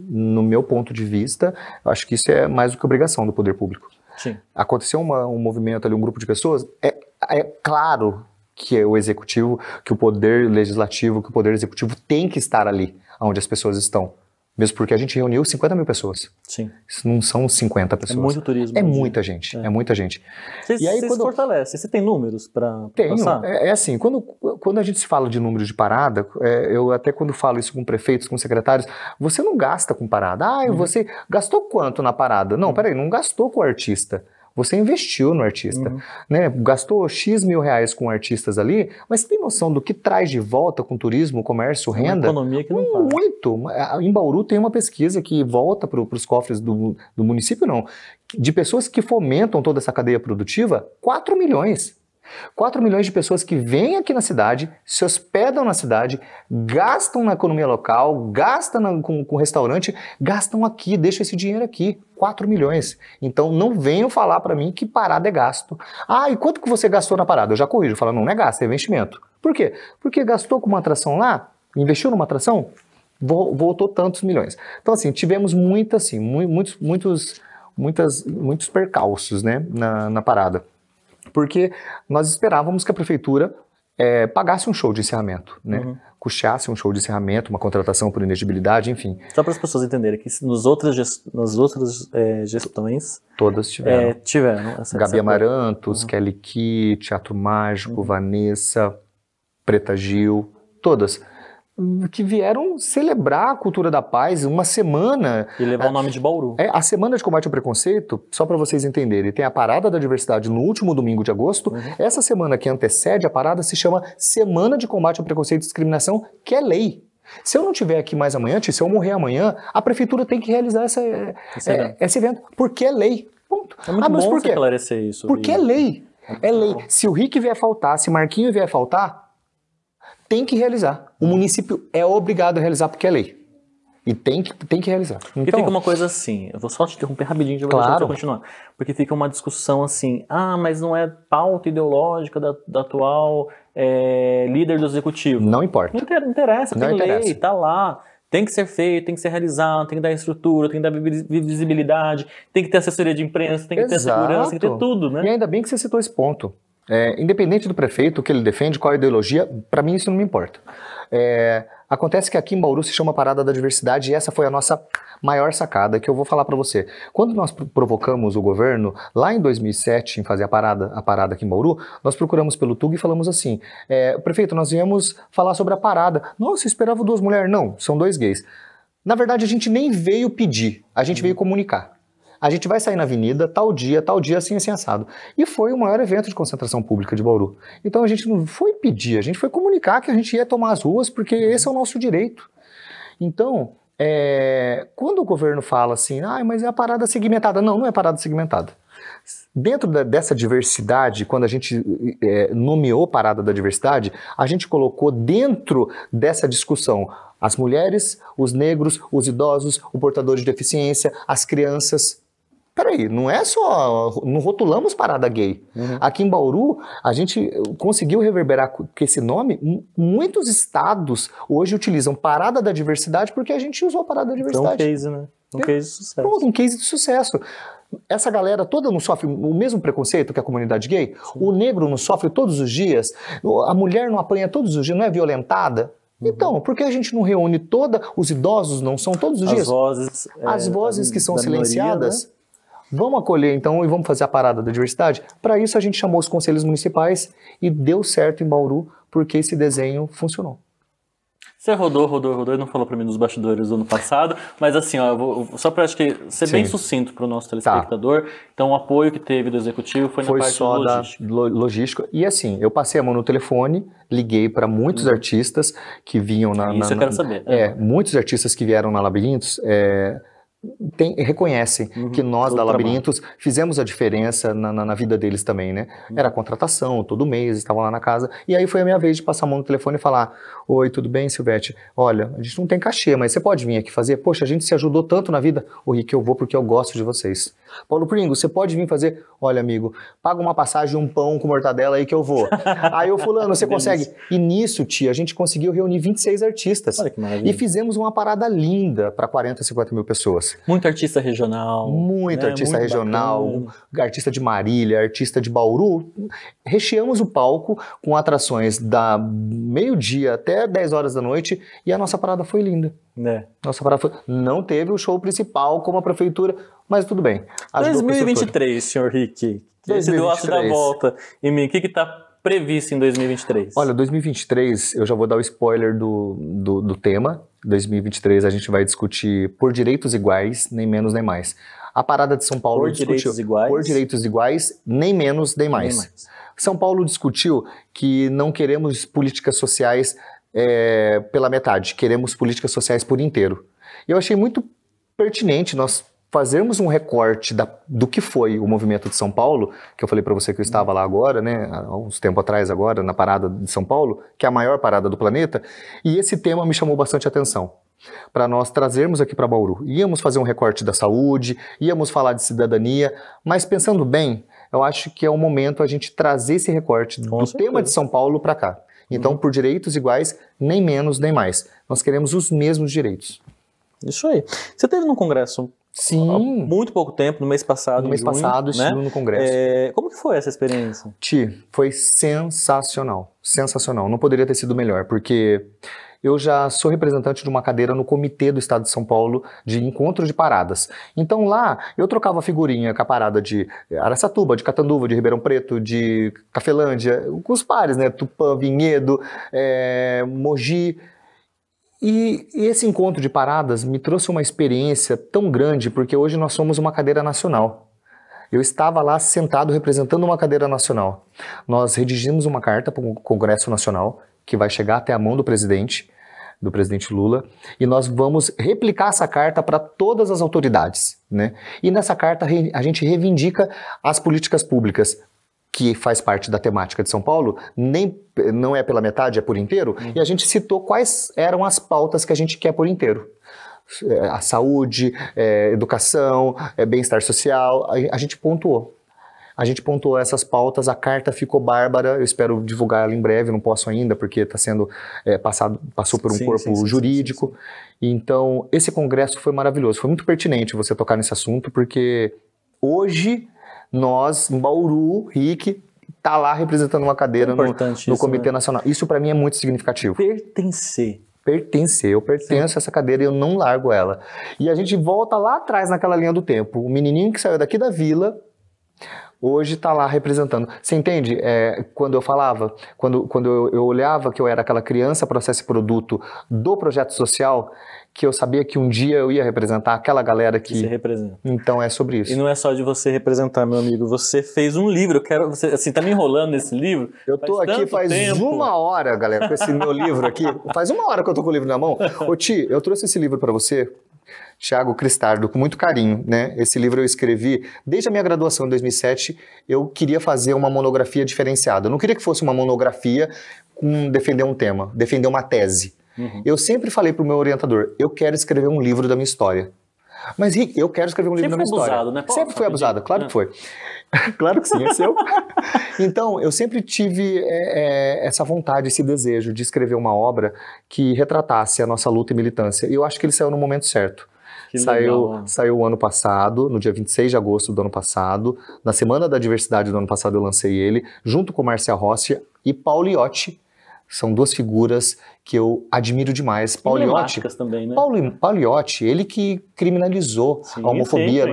Speaker 4: No meu ponto de vista, eu acho que isso é mais do que obrigação do poder público.
Speaker 1: Sim.
Speaker 4: Aconteceu um movimento ali, um grupo de pessoas, é claro que é o executivo, que o poder legislativo, que o poder executivo tem que estar ali, onde as pessoas estão. Mesmo porque a gente reuniu 50 mil pessoas. Sim. Isso não são 50 pessoas.
Speaker 1: É muito turismo.
Speaker 4: É muita gente, é muita gente.
Speaker 1: E aí, quando fortalece? Você tem números para passar?
Speaker 4: Assim, quando a gente se fala de número de parada, eu até quando falo isso com prefeitos, com secretários, você não gasta com parada. Você gastou quanto na parada? Não, peraí, não gastou com o artista. Você investiu no artista, né? Gastou X mil reais com artistas ali, mas tem noção do que traz de volta com turismo, comércio, renda?
Speaker 1: Uma economia que não para.
Speaker 4: Muito. Em Bauru tem uma pesquisa que volta para os cofres do município, não, de pessoas que fomentam toda essa cadeia produtiva, 4 milhões. 4 milhões de pessoas que vêm aqui na cidade, se hospedam na cidade, gastam na economia local, gastam com restaurante, gastam aqui, deixam esse dinheiro aqui. 4 milhões. Então não venham falar para mim que parada é gasto. Ah, e quanto que você gastou na parada? Eu já corrijo, falo, não é gasto, é investimento. Por quê? Porque gastou com uma atração lá, investiu numa atração, voltou tantos milhões. Então assim, tivemos muitos percalços, né, na parada. Porque nós esperávamos que a prefeitura pagasse um show de encerramento, né? Custeasse um show de encerramento, uma contratação por inelegibilidade, enfim.
Speaker 1: Só para as pessoas entenderem que nas outras gestões...
Speaker 4: Todas tiveram.
Speaker 1: Tiveram.
Speaker 4: Gabi Amarantos, Kelly Ki, Teatro Mágico, Vanessa, Preta Gil, todas. Que vieram celebrar a cultura da paz uma semana.
Speaker 1: E levar o nome de Bauru.
Speaker 4: A Semana de Combate ao Preconceito, só para vocês entenderem, tem a Parada da Diversidade no último domingo de agosto. Essa semana que antecede a parada se chama Semana de Combate ao Preconceito e Discriminação, que é lei. Se eu não estiver aqui mais amanhã, se eu morrer amanhã, a prefeitura tem que realizar esse evento, porque é lei. Ponto.
Speaker 1: É muito bom você esclarecer isso.
Speaker 4: Porque é lei. É lei. Se o Rick vier faltar, se Marquinho vier faltar, tem que realizar. O município é obrigado a realizar porque é lei. E tem que realizar.
Speaker 1: Porque fica uma coisa assim, eu vou só te interromper rapidinho, já vou deixar você continuar. Porque fica uma discussão assim, mas não é pauta ideológica da atual líder do executivo.
Speaker 4: Não importa.
Speaker 1: Não interessa, tem lei, tá lá. Tem que ser feito, tem que ser realizado, tem que dar estrutura, tem que dar visibilidade, tem que ter assessoria de imprensa, tem que ter segurança, tem que ter tudo, né?
Speaker 4: E ainda bem que você citou esse ponto. Independente do prefeito, o que ele defende, qual a ideologia, para mim isso não me importa. Acontece que aqui em Bauru se chama Parada da Diversidade e essa foi a nossa maior sacada que eu vou falar para você. Quando nós provocamos o governo, lá em 2007, em fazer a parada aqui em Bauru, nós procuramos pelo TUG e falamos assim, prefeito, nós viemos falar sobre a parada. Nossa, eu esperava 2 mulheres. Não, são 2 gays. Na verdade, a gente nem veio pedir, a gente veio comunicar. A gente vai sair na avenida, tal dia, assim assado. E foi o maior evento de concentração pública de Bauru. Então a gente não foi pedir, a gente foi comunicar que a gente ia tomar as ruas, porque esse é o nosso direito. Então, quando o governo fala assim, mas é a parada segmentada. Não, não é parada segmentada. Dentro dessa diversidade, quando a gente nomeou Parada da Diversidade, a gente colocou dentro dessa discussão as mulheres, os negros, os idosos, o portador de deficiência, as crianças. Peraí, não rotulamos parada gay. Aqui em Bauru, a gente conseguiu reverberar com esse nome. Muitos estados hoje utilizam Parada da Diversidade porque a gente usou a Parada da Diversidade.
Speaker 1: É um case, né? Um case de sucesso.
Speaker 4: Pronto, um case de sucesso. Essa galera toda não sofre o mesmo preconceito que a comunidade gay? Sim. O negro não sofre todos os dias? A mulher não apanha todos os dias? Não é violentada? Então, por que a gente não reúne os idosos não são todos os dias? As vozes que são silenciadas. Minoria, né? Vamos acolher então e vamos fazer a Parada da Diversidade? Para isso a gente chamou os conselhos municipais e deu certo em Bauru porque esse desenho funcionou.
Speaker 1: Você rodou e não falou para mim nos bastidores do ano passado, mas assim, só para acho que ser bem sucinto para o nosso telespectador, então o apoio que teve do executivo foi na parte
Speaker 4: só
Speaker 1: logística.
Speaker 4: Da logística. E assim, eu passei a mão no telefone, liguei para muitos artistas que vinham
Speaker 1: Isso eu quero saber.
Speaker 4: Muitos artistas que vieram na Labirintos reconhecem que nós da Labirintos fizemos a diferença na vida deles também, né? Era contratação, todo mês, estavam lá na casa. E aí foi a minha vez de passar a mão no telefone e falar: oi, tudo bem, Silvete? Olha, a gente não tem cachê, mas você pode vir aqui fazer? Poxa, a gente se ajudou tanto na vida. Ô, Rick, eu vou porque eu gosto de vocês. Paulo Pringo, você pode vir fazer? Olha, amigo, paga uma passagem, um pão com mortadela aí que eu vou. Aí o fulano, você consegue? E nisso, tia, a gente conseguiu reunir 26 artistas.
Speaker 1: Olha que maravilha.
Speaker 4: E fizemos uma parada linda para 40, 50 mil pessoas.
Speaker 1: Muito artista regional.
Speaker 4: Muito artista regional, artista de Marília, artista de Bauru. Recheamos o palco com atrações da meio-dia até 10 horas da noite e a nossa parada foi linda. Nossa parada não teve o show principal como a prefeitura, mas tudo bem.
Speaker 1: 2023, senhor Rick. Esse doce da volta em mim. O que está previsto em 2023?
Speaker 4: Olha, 2023, eu já vou dar o spoiler do tema. 2023 a gente vai discutir por direitos iguais, nem menos nem mais. A Parada de São Paulo discutiu por direitos iguais, nem menos nem mais. São Paulo discutiu que não queremos políticas sociais pela metade, queremos políticas sociais por inteiro. Eu achei muito pertinente nós fazermos um recorte do que foi o movimento de São Paulo, que eu falei para você que eu estava lá agora, né, há uns tempo atrás agora, na parada de São Paulo, que é a maior parada do planeta, e esse tema me chamou bastante atenção, para nós trazermos aqui para Bauru. Íamos fazer um recorte da saúde, íamos falar de cidadania, mas pensando bem, eu acho que é o momento a gente trazer esse recorte do tema de São Paulo para cá. Então, por direitos iguais, nem menos nem mais. Nós queremos os mesmos direitos.
Speaker 1: Isso aí. Você esteve num congresso há muito pouco tempo, no mês passado,
Speaker 4: no mês passado, estive no congresso.
Speaker 1: Como que foi essa experiência?
Speaker 4: Foi sensacional, sensacional. Não poderia ter sido melhor, porque eu já sou representante de uma cadeira no Comitê do Estado de São Paulo de encontro de paradas. Então lá eu trocava figurinha com a parada de Araçatuba, de Catanduva, de Ribeirão Preto, de Cafelândia, com os pares, né? Tupã, Vinhedo, Mogi. E esse encontro de paradas me trouxe uma experiência tão grande, porque hoje nós somos uma cadeira nacional. Eu estava lá sentado representando uma cadeira nacional. Nós redigimos uma carta para o Congresso Nacional, que vai chegar até a mão do presidente Lula, e nós vamos replicar essa carta para todas as autoridades, né? E nessa carta a gente reivindica as políticas públicas, que faz parte da temática de São Paulo, não é pela metade, é por inteiro, e a gente citou quais eram as pautas que a gente quer por inteiro. A saúde, educação, bem-estar social, a gente pontuou. A gente pontuou essas pautas, a carta ficou bárbara, eu espero divulgar ela em breve, não posso ainda, porque está sendo passou por um corpo jurídico. Então, esse congresso foi maravilhoso, foi muito pertinente você tocar nesse assunto, porque hoje nós, em Bauru, Rick, tá lá representando uma cadeira no Comitê Nacional. Isso para mim é muito significativo. Pertencer, eu pertenço a essa cadeira e eu não largo ela. E a gente volta lá atrás naquela linha do tempo. O menininho que saiu daqui da vila, hoje está lá representando. Você entende? Quando eu falava, quando eu olhava que eu era aquela criança, processo e produto do projeto social, que eu sabia que um dia eu ia representar aquela galera que
Speaker 1: você representa.
Speaker 4: Então é sobre isso.
Speaker 1: E não é só de você representar, meu amigo. Você fez um livro. Você assim, tá me enrolando nesse livro.
Speaker 4: Eu tô aqui faz uma hora, galera, com esse meu livro aqui. Faz uma hora que eu tô com o livro na mão. Ô Ti, eu trouxe esse livro para você, Thiago Cristardo, com muito carinho, né? Esse livro eu escrevi desde a minha graduação em 2007. Eu queria fazer uma monografia diferenciada. Eu não queria que fosse uma monografia com defender um tema, defender uma tese. Eu sempre falei pro meu orientador, eu quero escrever um livro da minha história. Mas, Rick, eu quero escrever um livro da minha história.
Speaker 1: Abusado, né?
Speaker 4: Sempre fui abusado, claro que foi. Claro que sim, é seu. Então, eu sempre tive essa vontade, esse desejo de escrever uma obra que retratasse a nossa luta e militância. E eu acho que ele saiu no momento certo. Saiu o ano passado, no dia 26 de agosto do ano passado. Na Semana da Diversidade do ano passado eu lancei ele, junto com Márcia Rossi e Paulo Iotti. São duas figuras que eu admiro demais. Paulo Iotti
Speaker 1: também, né?
Speaker 4: Paulo Iotti, ele que criminalizou a homofobia.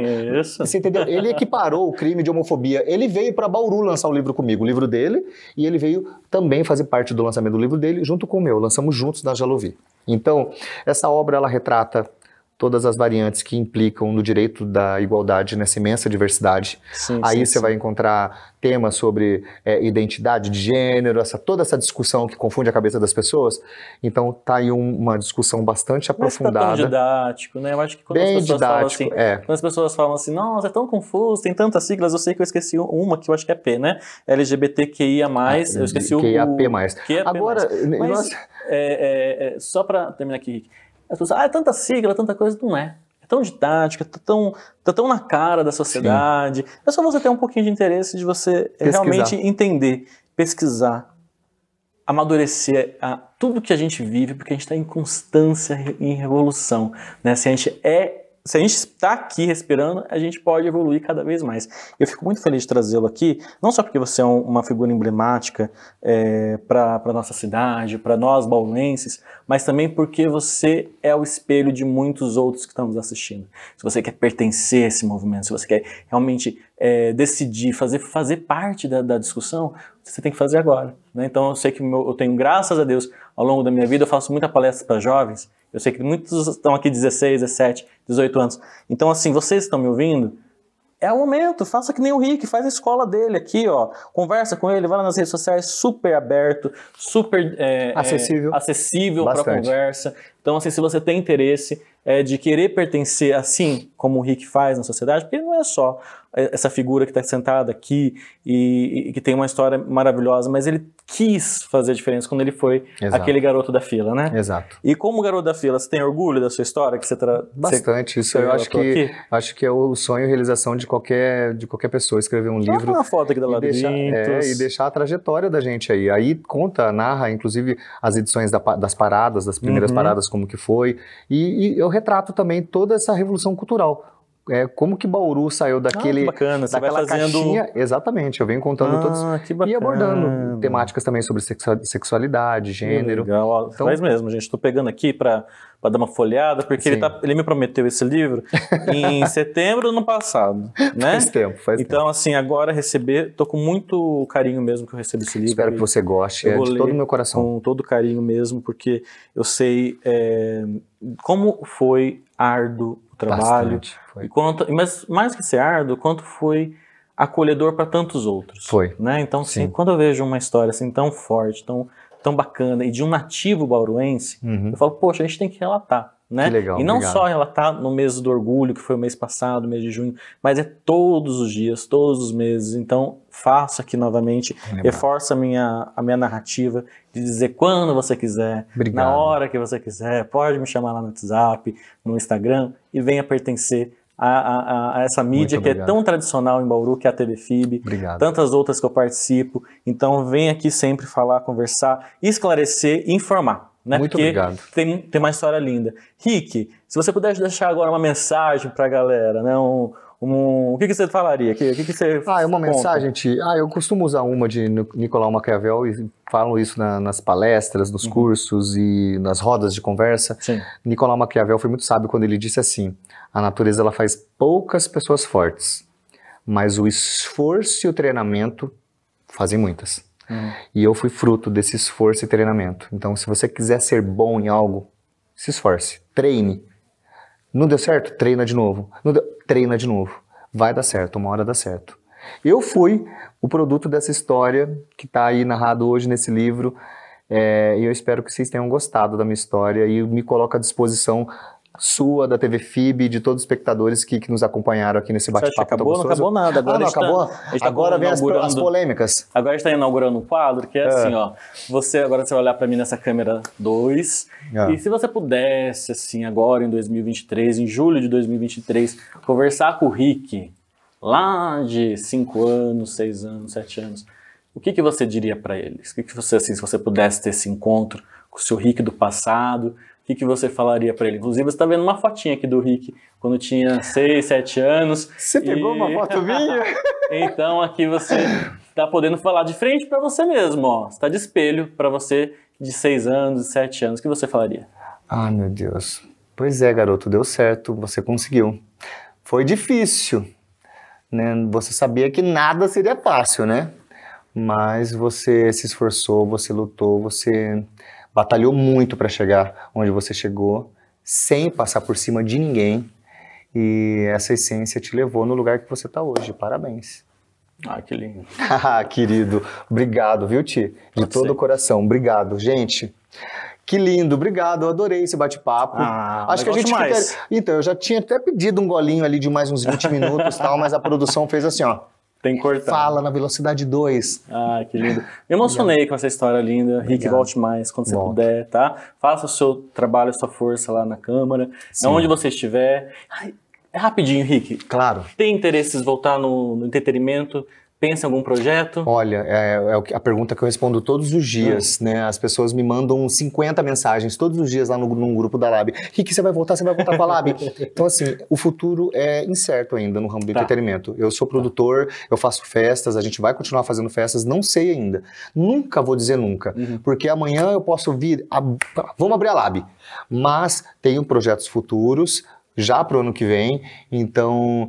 Speaker 4: Você entendeu? Ele é que parou o crime de homofobia. Ele veio para Bauru lançar o livro comigo, o livro dele, e ele veio também fazer parte do lançamento do livro dele, junto com o meu. Lançamos juntos na Jalovi. Então, essa obra, ela retrata todas as variantes que implicam no direito da igualdade nessa imensa diversidade. Aí você vai encontrar temas sobre identidade de gênero, toda essa discussão que confunde a cabeça das pessoas. Então tá aí uma discussão bastante aprofundada.
Speaker 1: Mas tá tão didático, né? Eu acho que quando
Speaker 4: bem
Speaker 1: as pessoas
Speaker 4: didático,
Speaker 1: falam assim, quando as pessoas falam assim, nossa, é tão confuso, tem tantas siglas, eu sei que eu esqueci uma que eu acho que é P, né? LGBTQIA+, eu esqueci o...
Speaker 4: QIAP+.
Speaker 1: Agora, mas, só para terminar aqui, Rick, as pessoas, é tanta sigla, tanta coisa, não é. É tão didática, tá tão na cara da sociedade. É só você ter um pouquinho de interesse de você realmente entender, pesquisar, amadurecer tudo que a gente vive, porque a gente está em constância, em revolução, né? Se a gente está aqui respirando, a gente pode evoluir cada vez mais. Eu fico muito feliz de trazê-lo aqui, não só porque você é uma figura emblemática para a nossa cidade, para nós bauruenses, mas também porque você é o espelho de muitos outros que estão nos assistindo. Se você quer pertencer a esse movimento, se você quer realmente decidir, fazer parte da discussão, você tem que fazer agora, né? Então eu sei que eu tenho, graças a Deus, ao longo da minha vida, eu faço muita palestra para jovens. Eu sei que muitos estão aqui 16, 17, 18 anos. Então, assim, vocês estão me ouvindo? É o momento, faça que nem o Rick, faz a escola dele aqui, ó. Conversa com ele, vai lá nas redes sociais, super aberto, super acessível para conversa. Então, assim, se você tem interesse de querer pertencer, assim, como o Rick faz na sociedade, porque ele não é só essa figura que está sentada aqui e que tem uma história maravilhosa, mas ele quis fazer a diferença quando ele foi aquele garoto da fila, né?
Speaker 4: Exato.
Speaker 1: E como garoto da fila, você tem orgulho da sua história? Que você
Speaker 4: Bastante, isso eu acho que é o sonho e realização de qualquer pessoa, escrever um livro.
Speaker 1: Uma foto aqui da Labirintos.
Speaker 4: E deixar a trajetória da gente aí. Aí conta, narra, inclusive, as edições das paradas, das primeiras paradas, como que foi. E eu retrato também toda essa revolução cultural. Como que Bauru saiu daquele,
Speaker 1: bacana. Você
Speaker 4: daquela
Speaker 1: vai fazendo...
Speaker 4: caixinha. Exatamente, eu venho contando todos e abordando temáticas também sobre sexualidade, gênero.
Speaker 1: Legal. Então, faz mesmo, gente. Estou pegando aqui para dar uma folhada, porque ele me prometeu esse livro em setembro do ano passado, né?
Speaker 4: Faz tempo.
Speaker 1: Então, assim, agora tô com muito carinho mesmo que eu recebi esse livro.
Speaker 4: Espero que você goste, de todo o meu coração.
Speaker 1: Com todo carinho mesmo, porque eu sei como foi árduo o trabalho. Mas mais que ser árduo, quanto foi acolhedor para tantos outros.
Speaker 4: Foi.
Speaker 1: Né? Então, assim, quando eu vejo uma história assim tão forte, tão bacana, e de um nativo bauruense, eu falo, poxa, a gente tem que relatar, né?
Speaker 4: Que legal,
Speaker 1: e não só relatar no mês do orgulho, que foi o mês passado, mês de junho, mas todos os dias, todos os meses. Então, faço aqui novamente, reforço a minha narrativa de dizer quando você quiser, na hora que você quiser, pode me chamar lá no WhatsApp, no Instagram, e venha pertencer a essa mídia que é tão tradicional em Bauru, que é a TV FIB, tantas outras que eu participo. Então vem aqui sempre falar, conversar, esclarecer e informar, né?
Speaker 4: Muito
Speaker 1: porque
Speaker 4: obrigado.
Speaker 1: Tem uma história linda. Rick, se você pudesse deixar agora uma mensagem para a galera, né? O que você falaria? O que você
Speaker 4: uma mensagem, eu costumo usar uma de Nicolau Maquiavel e falo isso nas palestras, nos cursos e nas rodas de conversa.
Speaker 1: Sim.
Speaker 4: Nicolau Maquiavel foi muito sábio quando ele disse assim: a natureza ela faz poucas pessoas fortes, mas o esforço e o treinamento fazem muitas. E eu fui fruto desse esforço e treinamento. Então, se você quiser ser bom em algo, se esforce, treine. Não deu certo? Treina de novo. Treina de novo. Vai dar certo, uma hora dá certo. Eu fui o produto dessa história que está aí narrado hoje nesse livro, e eu espero que vocês tenham gostado da minha história e me coloco à disposição sua, da TV FIB, de todos os espectadores que nos acompanharam aqui nesse bate-papo.
Speaker 1: Não acabou nada. Agora
Speaker 4: não acabou? Agora vem as polêmicas.
Speaker 1: Agora a gente está inaugurando um quadro que é assim, ó. Agora você vai olhar para mim nessa câmera 2. E se você pudesse, assim, agora em 2023, em julho de 2023, conversar com o Rick, lá de 5 anos, 6 anos, 7 anos, o que você diria para eles? O que você, assim, se você pudesse ter esse encontro com o seu Rick do passado, o que você falaria para ele? Inclusive, você está vendo uma fotinha aqui do Rick, quando tinha 6, 7 anos.
Speaker 4: Você pegou uma foto minha?
Speaker 1: Então, aqui você está podendo falar de frente para você mesmo, ó. Você está de espelho para você de 6 anos, 7 anos. O que você falaria?
Speaker 4: Ah, meu Deus. Pois é, garoto, deu certo, você conseguiu. Foi difícil, né? Você sabia que nada seria fácil, né? Mas você se esforçou, você lutou, você batalhou muito para chegar onde você chegou, sem passar por cima de ninguém. E essa essência te levou no lugar que você está hoje. Parabéns.
Speaker 1: Ah, que lindo.
Speaker 4: Querido, obrigado, viu, Ti? De todo o coração, obrigado. Gente, que lindo, obrigado, eu adorei esse bate-papo.
Speaker 1: Acho que a gente mais.
Speaker 4: Então, eu já tinha até pedido um golinho ali de mais uns 20 minutos e tal, mas a produção fez assim, ó.
Speaker 1: Tem que cortar.
Speaker 4: Fala na velocidade 2.
Speaker 1: Ah, que lindo. Me emocionei com essa história linda. Rick, volte mais quando você puder, tá? Faça o seu trabalho, a sua força lá na Câmara. Onde você estiver. É rapidinho, Rick.
Speaker 4: Claro.
Speaker 1: Tem interesses em voltar no entretenimento? Pensa em algum projeto?
Speaker 4: Olha, é a pergunta que eu respondo todos os dias, né? As pessoas me mandam 50 mensagens todos os dias lá num grupo da Lab. Rick, você vai voltar pra Lab? Então, assim, o futuro é incerto ainda no ramo do entretenimento. Eu sou produtor, eu faço festas, a gente vai continuar fazendo festas, não sei ainda. Nunca vou dizer nunca, porque amanhã eu posso vir, vamos abrir a Lab. Mas tenho projetos futuros, já pro ano que vem, então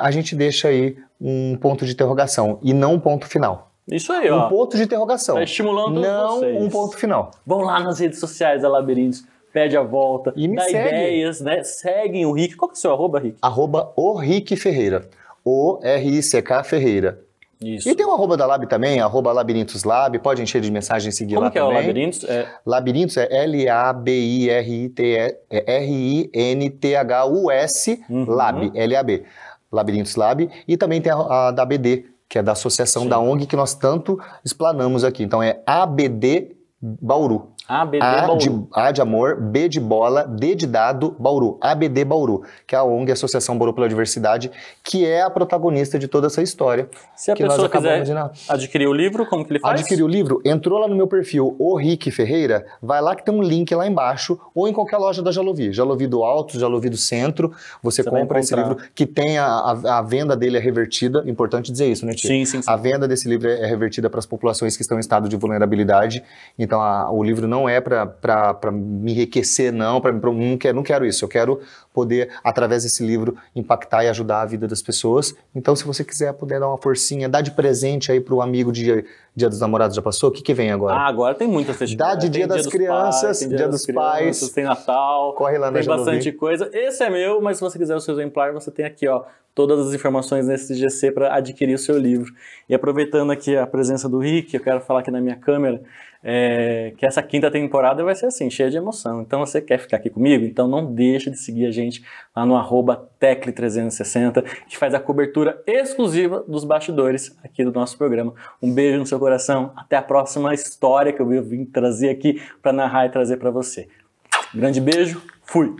Speaker 4: a gente deixa aí um ponto de interrogação e não um ponto final.
Speaker 1: Isso aí, ó.
Speaker 4: Um ponto de interrogação.
Speaker 1: Tá estimulando
Speaker 4: não
Speaker 1: vocês.
Speaker 4: Um ponto final.
Speaker 1: Vão lá nas redes sociais da Labirintos, pede a volta,
Speaker 4: e me
Speaker 1: dá
Speaker 4: segue.
Speaker 1: Ideias, né? Seguem o Rick. Qual que é o seu arroba, Rick?
Speaker 4: @o Rick Ferreira. O-R-I-C-K Ferreira.
Speaker 1: Isso.
Speaker 4: E tem o arroba da Lab também, arroba Labirintoslab, pode encher de mensagem e seguir
Speaker 1: Como
Speaker 4: lá
Speaker 1: que
Speaker 4: também.
Speaker 1: é o Labirintos?
Speaker 4: Labirintos é Labirinthus, Lab, L-A-B. Labirintos Lab. E também tem a da ABD, que é da associação da ONG que nós tanto explanamos aqui. Então é ABD Bauru.
Speaker 1: ABD Bauru.
Speaker 4: A de amor, B de bola, D de dado, Bauru. ABD Bauru, que é a ONG, Associação Bauru pela Diversidade, que é a protagonista de toda essa história.
Speaker 1: Se a pessoa quiser adquirir o livro, como que ele faz?
Speaker 4: Adquirir o livro, entrou lá no meu perfil, o Rick Ferreira, vai lá que tem um link lá embaixo, ou em qualquer loja da Jalovi. Jalovi do Alto, Jalovi do Centro, você compra esse livro, que tem a venda dele é revertida, importante dizer isso, né, Tia?
Speaker 1: Sim, sim, sim.
Speaker 4: A venda desse livro é revertida para as populações que estão em estado de vulnerabilidade, então o livro não é para me enriquecer, não quero isso, eu quero poder, através desse livro, impactar e ajudar a vida das pessoas. Então, se você quiser puder dar uma forcinha, dar de presente aí para o amigo de Dia dos Namorados, já passou? O que vem agora?
Speaker 1: Agora tem muitas festividades.
Speaker 4: Dá de Dia das Crianças, Dia dos Pais.
Speaker 1: Tem Natal,
Speaker 4: corre lá na
Speaker 1: tem bastante coisa. Esse é meu, mas se você quiser o seu exemplar, você tem aqui, ó, todas as informações nesse GC para adquirir o seu livro. E aproveitando aqui a presença do Rick, eu quero falar aqui na minha câmera, que essa quinta temporada vai ser assim, cheia de emoção. Então você quer ficar aqui comigo? Então não deixa de seguir a gente lá no @Tecle360, que faz a cobertura exclusiva dos bastidores aqui do nosso programa. Um beijo no seu coração, até a próxima história que eu vim trazer aqui para narrar e trazer para você. Grande beijo, fui!